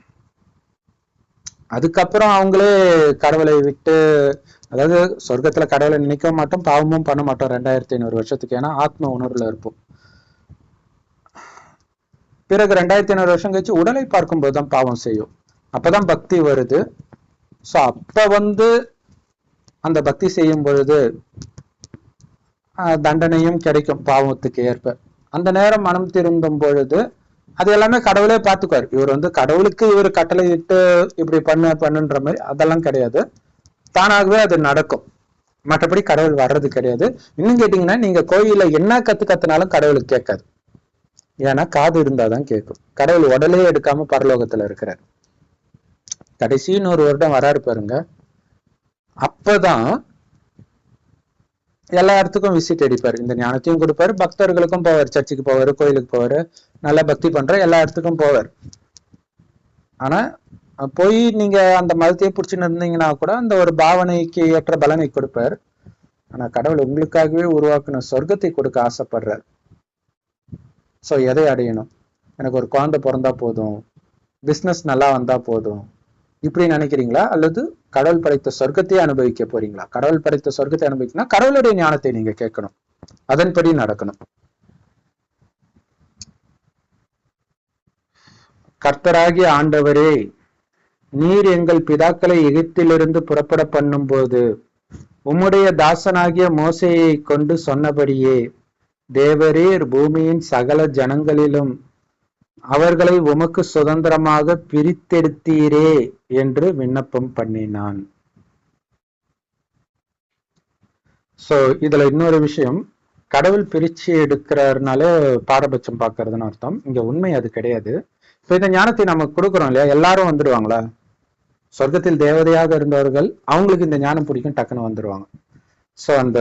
அதுக்கப்புறம் அவங்களே கடவுளை விட்டு, அதாவது சொர்க்கத்துல கடவுளை நினைக்க மாட்டோம், பாவமும் பண்ண மாட்டோம் 2500 வருஷத்துக்கு, ஏன்னா ஆத்ம உணர்வுல இருப்போம். பிறகு 2500 வருஷம் கழிச்சு உடலை பார்க்கும் போதுதான் பாவம் செய்யும், அப்பதான் பக்தி வருது. சோ அப்ப அந்த பக்தி செய்யும் பொழுது தண்டனையும் கிடைக்கும் பாவத்துக்கு ஏற்ப. அந்த நேரம் மனம் திரும்பும் பொழுது அது எல்லாமே கடவுளே பார்த்துக்குவார். இவர் கடவுளுக்கு இவர் கட்டளை இட்டு இப்படி பண்ணுன்ற மாதிரி அதெல்லாம் கிடையாது, தானாகவே அது நடக்கும். மற்றபடி கடவுள் வர்றது கிடையாது. இன்னும் கேட்டீங்கன்னா, நீங்க கோயில என்ன கத்துனாலும் கடவுளுக்கு கேட்காது, ஏன்னா காது இருந்தாதான் கேட்கும். கடவுள் உடலே எடுக்காம பரலோகத்துல இருக்கிறார். கடைசி 100 வருடம் வராரு பாருங்க, அப்பதான் எல்லா இடத்துக்கும் விசிட் அடிப்பாரு, இந்த ஞானத்தையும் கொடுப்பாரு, பக்தர்களுக்கும் போவார், சர்ச்சுக்கு போவாரு, கோயிலுக்கு போவாரு, நல்லா பக்தி பண்ற எல்லா இடத்துக்கும் போவார். ஆனா போய் நீங்க அந்த மதத்தையே பிடிச்சுன்னு இருந்தீங்கன்னா கூட அந்த ஒரு பாவனைக்கு ஏற்ற பலனை கொடுப்பார். ஆனா கடவுள் உங்களுக்காகவே உருவாக்குன சொர்க்கத்தை கொடுக்க ஆசைப்படுறார். சோ எதை அடையணும்? எனக்கு ஒரு குழந்தை பிறந்தா போதும், பிசினஸ் நல்லா வந்தா போதும், இப்படி நினைக்கிறீங்களா? அல்லது கடவுள் படைத்த சொர்க்கத்தையே அனுபவிக்க போறீங்களா? கடவுள் படைத்த சொர்க்கத்தை அனுபவிக்கணும், கடவுளுடைய ஞானத்தை நீங்க கேட்கணும், அதன்படி நடக்கணும். கர்த்தராகிய ஆண்டவரே, நீர் எங்கள் பிதாக்களை எகிப்திலிருந்து புறப்பட பண்ணும் போது உம்முடைய தாசனாகிய மோசேயை கொண்டு சொன்னபடியே தேவரீர் பூமியின் சகல ஜனங்களிலும் அவர்களை உமக்கு சுதந்திரமாக பிரித்தெடுத்தீரே என்று விண்ணப்பம் பண்ணினான். சோ இதுல இன்னொரு விஷயம், கடவுள் பிரிச்சு எடுக்கிறாருனால பாரபட்சம் பார்க்கறதுன்னு அர்த்தம். இங்க உண்மை அது கிடையாது. இப்ப இந்த ஞானத்தை நம்ம கொடுக்குறோம் இல்லையா, எல்லாரும் வந்துடுவாங்களா? சொர்க்கத்தில் தேவதையாக இருந்தவர்கள், அவங்களுக்கு இந்த ஞானம் பிடிக்கும், டக்குன்னு வந்துடுவாங்க. சோ அந்த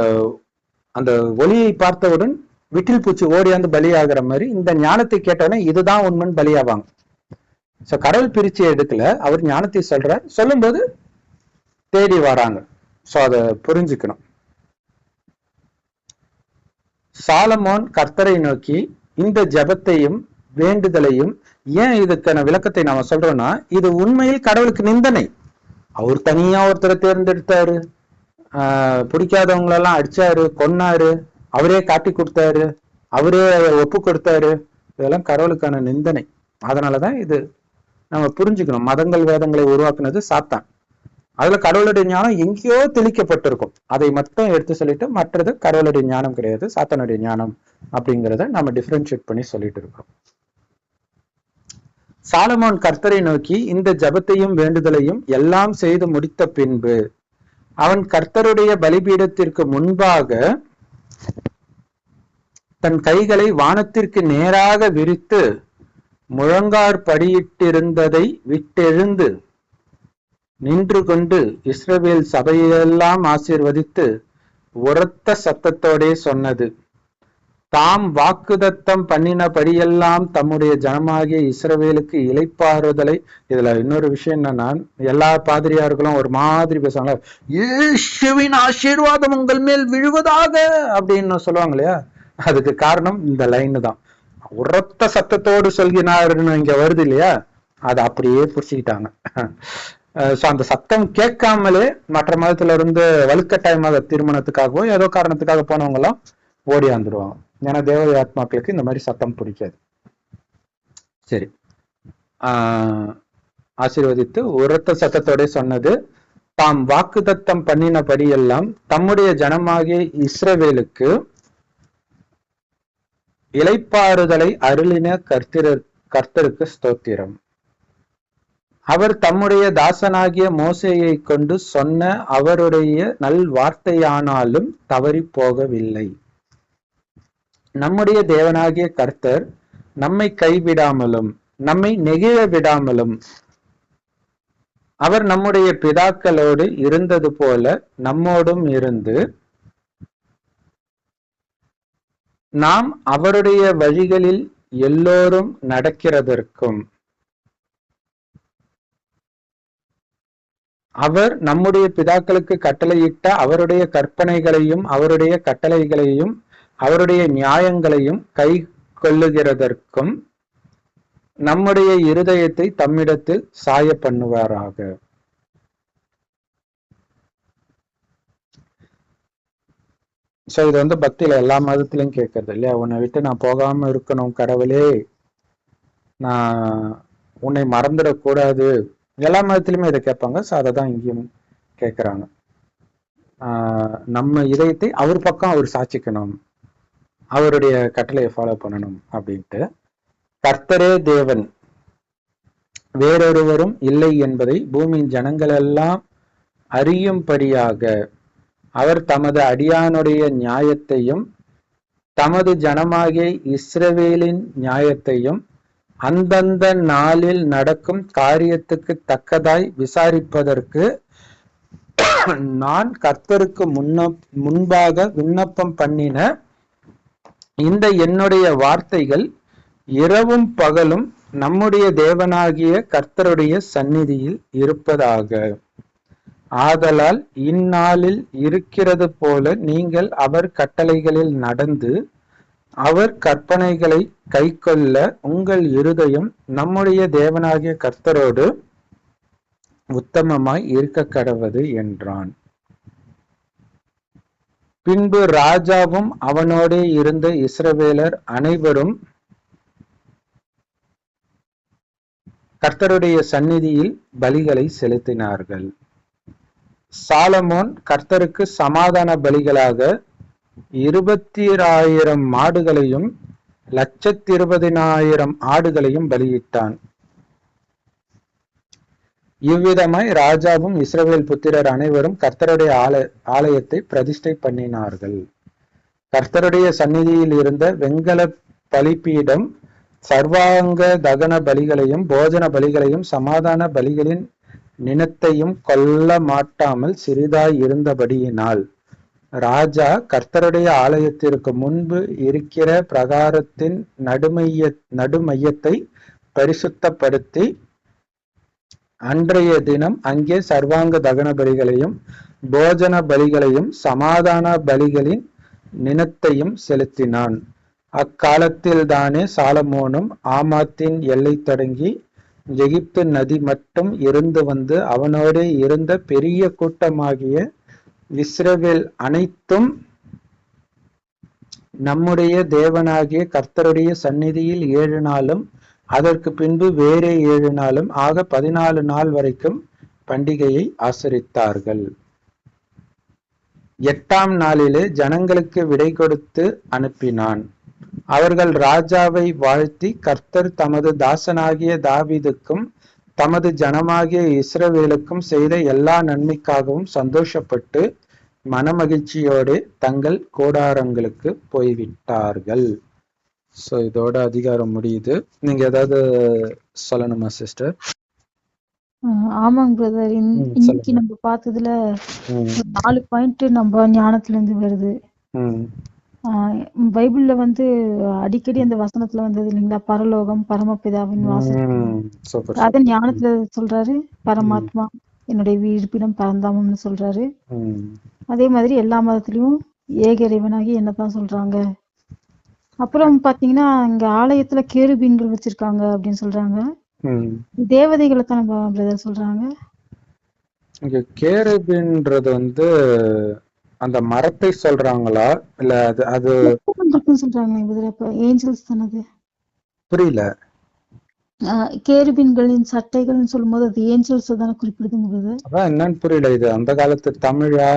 அந்த ஒளியை பார்த்தவுடன் விட்டில் பூச்சி ஓடியாந்து பலியாகிற மாதிரி இந்த ஞானத்தை கேட்டவுடனே இதுதான் உண்மைன்னு பலியாவாங்க. சோ கடவுள் பிரிச்சு எடுக்கல, அவர் ஞானத்தை சொல்றார், சொல்லும் போது தேடி வராங்க. சோ அதை புரிஞ்சுக்கணும். சாலமோன் கர்த்தரை நோக்கி இந்த ஜெபத்தையும் வேண்டுதலையும், ஏன் இதுக்கான விளக்கத்தை நாம சொல்றோம்னா, இது உண்மையில் கடவுளுக்கு நிந்தனை. அவர் தனியா ஒருத்தரை தேர்ந்தெடுத்தாரு, பிடிக்காதவங்களெல்லாம் அடிச்சாரு, கொன்னாரு, அவரே காட்டி கொடுத்தாரு, அவரே ஒப்பு கொடுத்தாரு, இதெல்லாம் கடவுளுக்கான நிந்தனை. அதனாலதான் இது நம்ம புரிஞ்சுக்கணும். மதங்கள் வேதங்களை உருவாக்குனது சாத்தான். அதுல கடவுளுடைய ஞானம் எங்கேயோ தெளிக்கப்பட்டிருக்கும். அதை மட்டும் எடுத்து சொல்லிட்டு மற்றது கடவுளுடைய ஞானம் கிடையாது, சாத்தானுடைய ஞானம் அப்படிங்கிறத நம்ம டிஃபரன்ஷியேட் பண்ணி சொல்லிட்டு இருக்கோம். சாலமோன் கர்த்தரை நோக்கி இந்த ஜெபத்தையும் வேண்டுதலையும் எல்லாம் செய்து முடித்த பின்பு அவன் கர்த்தருடைய பலிபீடத்திற்கு முன்பாக தன் கைகளை வானத்திற்கு நேராக விரித்து முழங்காற்படியிட்டிருந்ததை விட்டெழுந்து நின்று கொண்டு இஸ்ரவேல் சபையெல்லாம் ஆசீர்வதித்து உரத்த சத்தத்தோடே சொன்னது, தாம் வாக்குதத்தம் பண்ணினபடியெல்லாம் தம்முடைய ஜனமாகிய இஸ்ரவேலுக்கு இளைப்பாறுதலை. இதுல இன்னொரு விஷயம் என்னன்னா, எல்லா பாதிரியார்களும் ஒரு மாதிரி பேசுவாங்க, இயேசுவின் ஆசீர்வாதம் உங்கள் மேல் விழுவதாக அப்படின்னு சொல்லுவாங்க இல்லையா. அதுக்கு காரணம் இந்த லைன் தான். உரத்த சத்தத்தோடு சொல்கிறாருன்னு இங்க வருது இல்லையா, அதை அப்படியே புடிச்சுக்கிட்டாங்க. அந்த சத்தம் கேட்காமலே மற்ற மதத்துல இருந்து வலுக்கட்டாயமாக திருமணத்துக்காகவோ ஏதோ காரணத்துக்காக போனவங்க எல்லாம் ஓடியாந்துருவாங்க. ஏன்னா தேவ ஆத்மாக்களுக்கு இந்த மாதிரி சத்தம் பிடிக்காது. சரி, ஆசீர்வதித்து உரத்த சத்தத்தோட சொன்னது, தாம் வாக்குதத்தம் பண்ணினபடியெல்லாம் தம்முடைய ஜனமாகிய இஸ்ரவேலுக்கு இளைப்பாறுதலை அருளின கர்த்தருக்கு ஸ்தோத்திரம். அவர் தம்முடைய தாசனாகிய மோசேயை கொண்டு சொன்ன அவருடைய நல் வார்த்தையானாலும் தவறி போகவில்லை. நம்முடைய தேவனாகிய கர்த்தர் நம்மை கைவிடாமலும் நம்மை நெகிழ விடாமலும் அவர் நம்முடைய பிதாக்களோடு இருந்தது போல நம்மோடும் இருந்து நாம் அவருடைய வழிகளில் எல்லோரும் நடக்கிறதற்கும் அவர் நம்முடைய பிதாக்களுக்கு கட்டளையிட்ட அவருடைய கற்பனைகளையும் அவருடைய கட்டளைகளையும் அவருடைய நியாயங்களையும் கை கொள்ளுகிறதற்கும் நம்முடைய இருதயத்தை தம்மிடத்தில் சாய பண்ணுவாராக. சோ இது வந்து பக்தியில எல்லா மதத்திலையும் கேட்கறது இல்லையா, உன்னை விட்டு நான் போகாம இருக்கணும் கடவுளே, நான் உன்னை மறந்துடக்கூடாது. எல்லா மதத்திலுமே இதை கேட்பாங்க. ஸோ அதை தான் இங்கேயும் கேட்குறாங்க. நம்ம இதயத்தை அவர் பக்கம் அவர் சாட்சிக்கணும், அவருடைய கட்டளையை ஃபாலோ பண்ணணும் அப்படின்ட்டு. கர்த்தரே தேவன், வேறொருவரும் இல்லை என்பதை பூமியின் ஜனங்கள் எல்லாம் அறியும்படியாக அவர் தமது அடியானுடைய நியாயத்தையும் தமது ஜனமாகிய இஸ்ரவேலின் நியாயத்தையும் அந்தந்த நாளில் நடக்கும் காரியத்துக்கு தக்கதாய் விசாரிப்பதற்கு நான் கர்த்தருக்கு முன்பாக விண்ணப்பம் பண்ணின இந்த என்னுடைய வார்த்தைகள் இரவும் பகலும் நம்முடைய தேவனாகிய கர்த்தருடைய சந்நிதியில் இருப்பதாக. ஆதலால் இந்நாளில் இருக்கிறது போல நீங்கள் அவர் கட்டளைகளில் நடந்து அவர் கற்பனைகளை கைக்கொள்ள உங்கள் இருதயம் நம்முடைய தேவனாகிய கர்த்தரோடு உத்தமமாய் இருக்க கடவது என்றான். பின்பு ராஜாவும் அவனோடே இருந்த இஸ்ரவேலர் அனைவரும் கர்த்தருடைய சந்நிதியில் பலிகளை செலுத்தினார்கள். சாலமோன் கர்த்தருக்கு சமாதான பலிகளாக 20,000 மாடுகளையும் 120,000 ஆடுகளையும் பலியிட்டான். இவ்விதமாய் ராஜாவும் இஸ்ரவேல் புத்திரர் அனைவரும் கர்த்தருடைய ஆலயத்தை பிரதிஷ்டை பண்ணினார்கள். கர்த்தருடைய சந்நிதியில் இருந்த வெண்கல பலிபீடம் சர்வாங்க தகன பலிகளையும் போஜன பலிகளையும் சமாதான பலிகளின் நினத்தையும் கொல்ல மாட்டாமல் சிறிதாய் இருந்தபடியினால் ராஜா கர்த்தருடைய ஆலயத்திற்கு முன்பு இருக்கிற பிரகாரத்தின் நடுமையத்தை பரிசுத்தப்படுத்தி அன்றைய தினம் அங்கே சர்வாங்க தகன பலிகளையும் போஜன பலிகளையும் சமாதான பலிகளின் நினத்தையும் செலுத்தினான். அக்காலத்தில் தானே சாலமோனும் ஆமாத்தின் எல்லை தொடங்கி எகிப்து நதி மட்டும் இருந்து வந்து அவனோடு இருந்த பெரிய கூட்டமாகிய இஸ்ரவேல் அனைத்தும் நம்முடைய தேவனாகிய கர்த்தருடைய சந்நிதியில் 7 நாளும் அதற்கு பின்பு வேறே 7 நாளும் ஆக 14 நாள் வரைக்கும் பண்டிகையை ஆசரித்தார்கள். 8ஆம் நாளிலே ஜனங்களுக்கு விடை கொடுத்து அனுப்பினான். அவர்கள் ராஜாவை வாழ்த்தி, கர்த்தர் தமது தாசனாகிய தாவீதுக்கும் தமது ஜனமாகிய இஸ்ரவேலுக்கும் செய்த எல்லா நன்மைக்காகவும் சந்தோஷப்பட்டு மனமகிழ்ச்சியோடு தங்கள் கூடாரங்களுக்கு போய்விட்டார்கள். சோ இதோட அதிகாரம் முடியுது. நீங்க ஏதாவது சொல்லணுமா சிஸ்டர்? ஆமாங்க பிரதர். இன்னைக்கு சொல்லுங்க. நம்ம பார்த்ததுல ம், ஒரு 4 பாயிண்ட் நம்ம ஞானத்துல இருந்து வருது. ம், பைபிள்ல அடிக்கடி அந்த வசனத்துல வந்தது இல்லைங்களா, பரலோகம் பரமபிதாவின் வாசல். சூப்பர் அத சூப்பர். ஞானத்துல சொல்றாரு, ம், பரமாத்மா என்னுடைய இருப்பிடம் பரந்தாமம்னு சொல்றாரு. ம், அதே மாதிரி எல்லா மதத்திலயும் ஏக இறைவனாகி என்னதான் சொல்றாங்க. அப்புறம் பாத்தீங்கன்னா இங்க ஆலயத்துல கேருபீன்கள் வச்சிருக்காங்க அப்படின்னு சொல்றாங்க. ம். தேவதைகளை தான் பிரதர் சொல்றாங்க. இங்க கேருபீன்றது அந்த மரத்தை சொல்றாங்களா இல்ல அது அது இருக்குன்னு சொல்றாங்க பிரதர். அப்ப ஏஞ்சல்ஸ் தானது. புரியல. கேருபீன்களின் சட்டைகள்னு சொல்லும்போது அது ஏஞ்சல்ஸ் தானே குறிப்பிடுதுங்க பிரதர். அதான் என்னன்னு புரியல. இது அந்த காலத்து தமிழா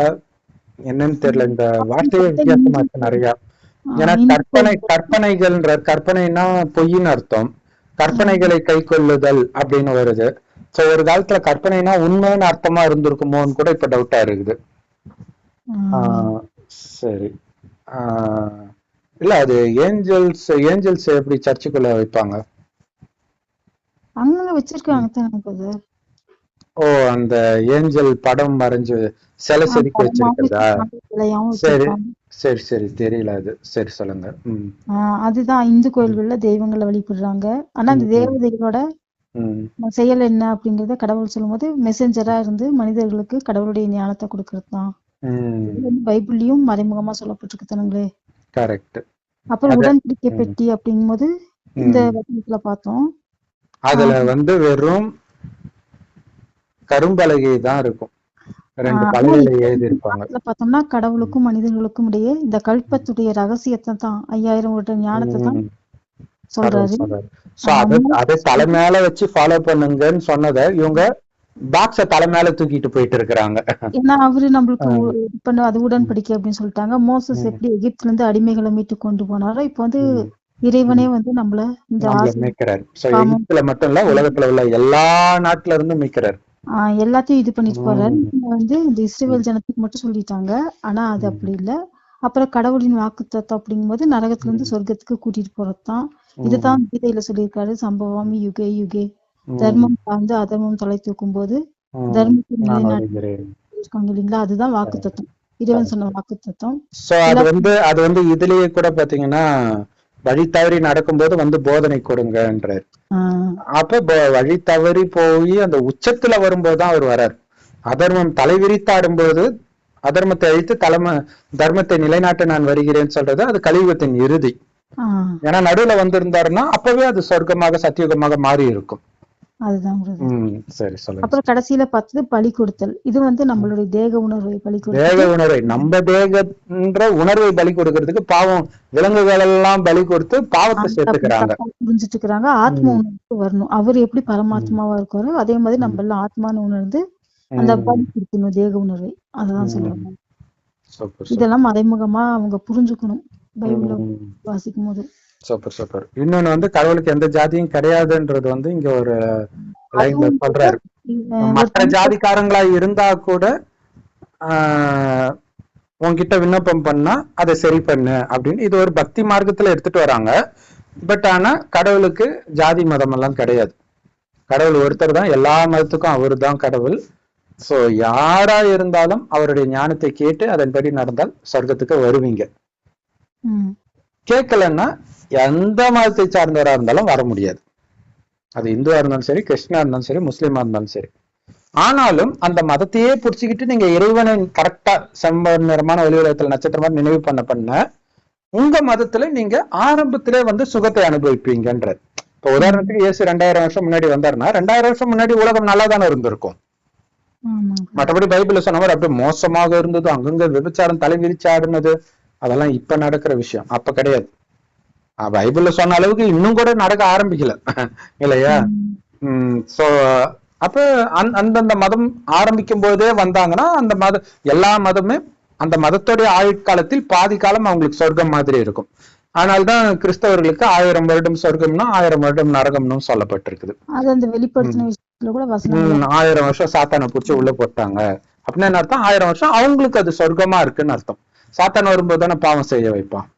என்னன்னு தெரியல. இந்த வார்த்தையே வித்தியாசமா இருக்கு நிறைய. ஏன்னா கற்பனைகள்ன்ற பொய்ன்னு அர்த்தம். கற்பனைகளை கை கொள்ளுதல் அப்படின்னு வருது. சோ ஒரு காலத்துல கற்பனைனா உண்மைன்னு அர்த்தமா இருந்திருக்குமோன்னு கூட இப்ப டவுட்டா இருக்குது. சரி. இல்ல அது ஏஞ்சல்ஸ் எப்படி சர்ச்சுக்குள்ள வைப்பாங்க? அங்கங்க வச்சிருக்காங்க தானே பிரதர். ஓ, அந்த ஏஞ்சல் படம் வரைஞ்சு சிலை செதுக்கி வச்சிருக்கிறதா? சரி சரி சரி, தெரியல அது. சரி சொல்லுங்க. அதுதான் இந்து கோயில்கள்ல தெய்வங்களை வழிபடுறாங்க. ஆனா அந்த தேவதைகளோட செயல் என்ன அப்படிங்கறத கடவுள் சொல்லும்போது மெசஞ்சரா இருந்து மனிதர்களுக்கு கடவுளுடைய ஞானத்தை கொடுக்கறது தான். பைபிள்லயும் மறைமுகமா சொல்லப்பட்டிருக்கு தானுங்களே. கரெக்ட். அப்புறம் உடன்படிக்கை பெட்டி அப்படிங்கும்போது இந்த வசனத்துல பார்த்தோம். அதுல வெறும் கரும்பலகை தான் இருக்கும். 2 பலகையில எழுதி இருப்பாங்க. பார்த்தோம்னா கடவுளுக்கும் மனிதர்களுக்கும் இடையே இந்த கல்பத்துடைய ரகசியத்தை தான் 5000 வருட ஞானத்தை தான் சொல்றாரு. அதை தலை மேல வச்சு ஃபாலோ பண்ணுங்கன்னு சொன்னதை இவங்க பாக்ஸ தலை மேல தூக்கிட்டு போயிட்டு இருக்கிறாங்க. ஏன்னா அவரு நம்மளுக்கு அது உடன்படிக்கை அப்படின்னு சொல்லிட்டாங்க. மோசஸ் எப்படி எகிப்துல இருந்து அடிமைகளை மீட்டு கொண்டு போனாரோ இப்ப இறைவனே நம்மள இந்த மீட்கிறார். எகிப்துல மட்டும் இல்ல, உலகத்துல உள்ள எல்லா நாட்டுல இருந்தும் மீட்கிறார். எல்லாத்தையும் இது பண்ணிட்டு போறாரு. இந்த இஸ்ரேல் ஜனத்துக்கு மட்டும் சொல்லிட்டாங்க. ஆனா அது அப்படி இல்ல. அப்புறம் கடவுளின் வாக்குத்தத்தம் அப்படிங்கும்போது நரகத்துல இருந்து சொர்க்கத்துக்கு கூட்டிட்டு போறதுதான். இதுதான் கீதையில சொல்லியிருக்காரு, சம்பவாமி யுகே யுகே தர்மம் சார்ந்து அதர்மம் தலை தூக்கும் போது தர்மத்தை நிலைநாட்டிருக்காங்க இல்லைங்களா. அதுதான் வாக்குத்தத்தம், இறைவன் சொன்ன வாக்குத்தத்தம். அது இதுலயே கூட பாத்தீங்கன்னா வழி தவறி நடக்கும்போது போதனை கொடுங்கன்றார். அப்ப வழி தவறி போய் அந்த உச்சத்துல வரும்போதுதான் அவர் வர்றார். அதர்மம் தலைவிரித்தாடும் போது அதர்மத்தை அழித்து தர்மத்தை நிலைநாட்ட நான் வருகிறேன்னு சொல்றது அது கலியுகத்தின் இறுதி. ஏன்னா நடுவுல வந்திருந்தாருன்னா அப்பவே அது சொர்க்கமாக சத்தியுகமாக மாறி இருக்கும். அதுதான். சரி சொல்லுங்க. அப்புறம் கடைசியில பார்த்தது பலி கொடுத்தல். இது நம்மளுடைய தேக உணர்வை பலி கொடுத்தல். தேக உணர்வை, நம்ம தேகன்ற உணர்வை பலி கொடுக்கறதுக்கு பாவம் விலங்குகள் எல்லாம் பலி கொடுத்து பாவத்தை சேர்த்துக்கிறாங்க, புரிஞ்சுட்டு இருக்கிறாங்க. ஆத்ம உணர்வுக்கு வரணும். அவர் எப்படி பரமாத்மாவா இருக்காரோ அதே மாதிரி நம்ம எல்லாம் ஆத்மான்னு உணர்ந்து அந்த பலி கொடுக்கணும் தேக உணர்வை. அததான் சொல்லுவாங்க. இதெல்லாம் மறைமுகமா அவங்க புரிஞ்சுக்கணும் பைபிள வாசிக்கும் போது. Super super. இன்னொன்னு கடவுளுக்கு எந்த ஜாதியும் கிடையாதுன்றது இங்க ஒரு லைன்ல சொல்றாரு. மற்ற ஜாதிக்காரங்களா இருந்தா கூட உன்கிட்ட விண்ணப்பம் பண்ணா அதை சரி பண்ணு அப்படின்னு இது ஒரு பக்தி மார்க்கத்துல எடுத்துட்டு வராங்க. பட் ஆனா கடவுளுக்கு ஜாதி மதம் எல்லாம் கிடையாது. கடவுள் ஒருத்தர் தான், எல்லா மதத்துக்கும் அவரு தான் கடவுள். சோ யாரா இருந்தாலும் அவருடைய ஞானத்தை கேட்டு அதன்படி நடந்தால் சொர்க்கத்துக்கு வருவீங்க. கேட்கலன்னா எந்த மதத்தை சார்ந்தவரா இருந்தாலும் வர முடியாது. அது இந்துவா இருந்தாலும் சரி, கிறிஸ்டினா இருந்தாலும் சரி, முஸ்லீமா இருந்தாலும் சரி. ஆனாலும் அந்த மதத்தையே புடிச்சுக்கிட்டு நீங்க இறைவனை கரெக்டா செம்ப நிறமான ஒளிவுலகத்துல நட்சத்திரமா நினைவு பண்ண உங்க மதத்துல நீங்க ஆரம்பத்திலே சுகத்தை அனுபவிப்பீங்கன்ற. இப்ப உதாரணத்துக்கு இயேசு 2000 வருஷம் முன்னாடி வந்தாருன்னா 2000 வருஷம் முன்னாடி உலகம் நல்லா தானே இருந்திருக்கும். மற்றபடி பைபிள்ல சொன்ன மாதிரி அப்படியே மோசமாக இருந்தது, அங்கங்க விபச்சாரம் தலைவிரிச்சு ஆடுனது, அதெல்லாம் இப்ப நடக்கிற விஷயம். அப்ப கிடையாது. பைபிள்ல சொன்ன அளவுக்கு இன்னும் கூட நடக்க ஆரம்பிக்கல இல்லையா? சோ அப்ப அந்தந்த மதம் ஆரம்பிக்கும் போதே வந்தாங்கன்னா அந்த எல்லா மதமே அந்த மதத்துடைய ஆயுட்காலத்தில் பாதி காலம் அவங்களுக்கு சொர்க்கம் மாதிரி இருக்கும். ஆனால்தான் கிறிஸ்தவர்களுக்கு 1000 வருடம் சொர்க்கம்னா 1000 வருடம் நரகம்னு சொல்லப்பட்டிருக்குது. அது அந்த வெளிப்படுத்தின விஷயத்துல கூட வசனம் 1000 வருஷம் சாத்தானை புடிச்சு உள்ள போட்டாங்க அப்படின்னு என்ன அர்த்தம்? 1000 வருஷம் அவங்களுக்கு அது சொர்க்கமா இருக்குன்னு அர்த்தம். சாத்தான் வரும்போது தானே பாவம் செய்ய வைப்பான்.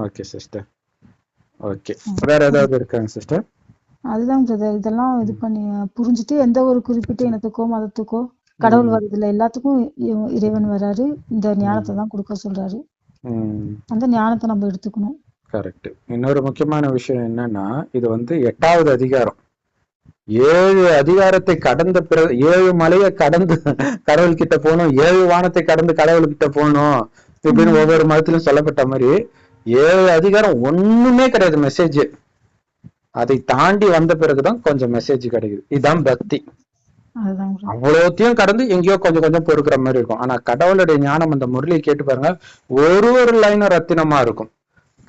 Okay sister. ஓகே, வேற ஏதாவது இருக்காங்க சிஸ்டர்? அதுதான் பிரதர், இதெல்லாம் இது பண்ணி புரிஞ்சுட்டு எந்த ஒரு குறிப்பிட்ட இனத்துக்கோ மதத்துக்கோ கடவுள் வருதுல, எல்லாத்துக்கும் இறைவன் வராரு, இந்த ஞானத்தை தான் கொடுக்க சொல்றாரு. அந்த ஞானத்தை நம்ம எடுத்துக்கணும். கரெக்ட். இன்னொரு முக்கியமான விஷயம் என்னன்னா, இது 8வது அதிகாரம். 7 அதிகாரத்தை கடந்த பிறகு 7 மலையை கடந்து கடவுள் கிட்ட போகணும், 7 வானத்தை கடந்து கடவுள்கிட்ட போகணும் இப்படின்னு ஒவ்வொரு மதத்திலும் சொல்லப்பட்ட மாதிரி 7 அதிகாரம் ஒண்ணுமே கிடையாது மெசேஜ். அதை தாண்டி வந்த பிறகுதான் கொஞ்சம் மெசேஜ் கிடைக்குது. இதுதான் பக்தி. அவ்வளோத்தையும் கடந்து எங்கேயோ கொஞ்சம் கொஞ்சம் பொறுக்கிற மாதிரி இருக்கும். ஆனா கடவுளுடைய ஞானம் அந்த முரளியை கேட்டு பாருங்க, ஒரு லைனும் ரத்தினமா இருக்கும்.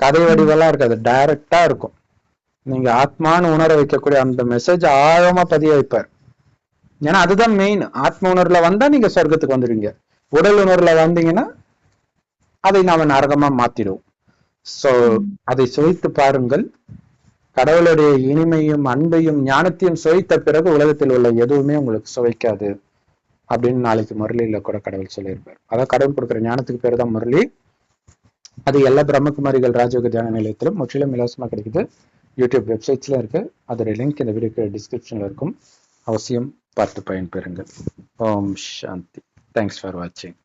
கதை வடிவெல்லாம் இருக்காது, டைரக்டா இருக்கும். நீங்க ஆத்மான்னு உணர வைக்கக்கூடிய அந்த மெசேஜ் ஆழமா பதிய வைப்பார். ஏன்னா அதுதான் மெயின். ஆத்ம உணர்வுல வந்தா நீங்க சொர்க்கத்துக்கு வந்துடுவீங்க. உடல் உணர்வுல வந்தீங்கன்னா அதை நாம நரகமா மாத்திடுவோம். சோ அதை சுவைத்து பாருங்கள். கடவுளுடைய இனிமையும் அன்பையும் ஞானத்தையும் சுவைத்த பிறகு உலகத்தில் உள்ள எதுவுமே உங்களுக்கு சுவைக்காது அப்படின்னு நாளைக்கு முரளியில கூட கடவுள் சொல்லியிருப்பார். அதான் கடவுள் கொடுக்குற ஞானத்துக்கு பேர் தான் முரளி. அது எல்லா பிரம்மகுமாரிகள் ராஜயோக தியான நிலையத்திலும் முற்றிலும் இலவசமா கிடைக்குது. யூடியூப் வெப்சைட்ஸ்ல இருக்கு. அதோட லிங்க் இந்த வீடியோக்கு டிஸ்கிரிப்ஷன்ல இருக்கும். அவசியம் பார்த்து பயன்பெறுங்கள். ஓம் சாந்தி. தேங்க்ஸ் ஃபார் வாட்சிங்.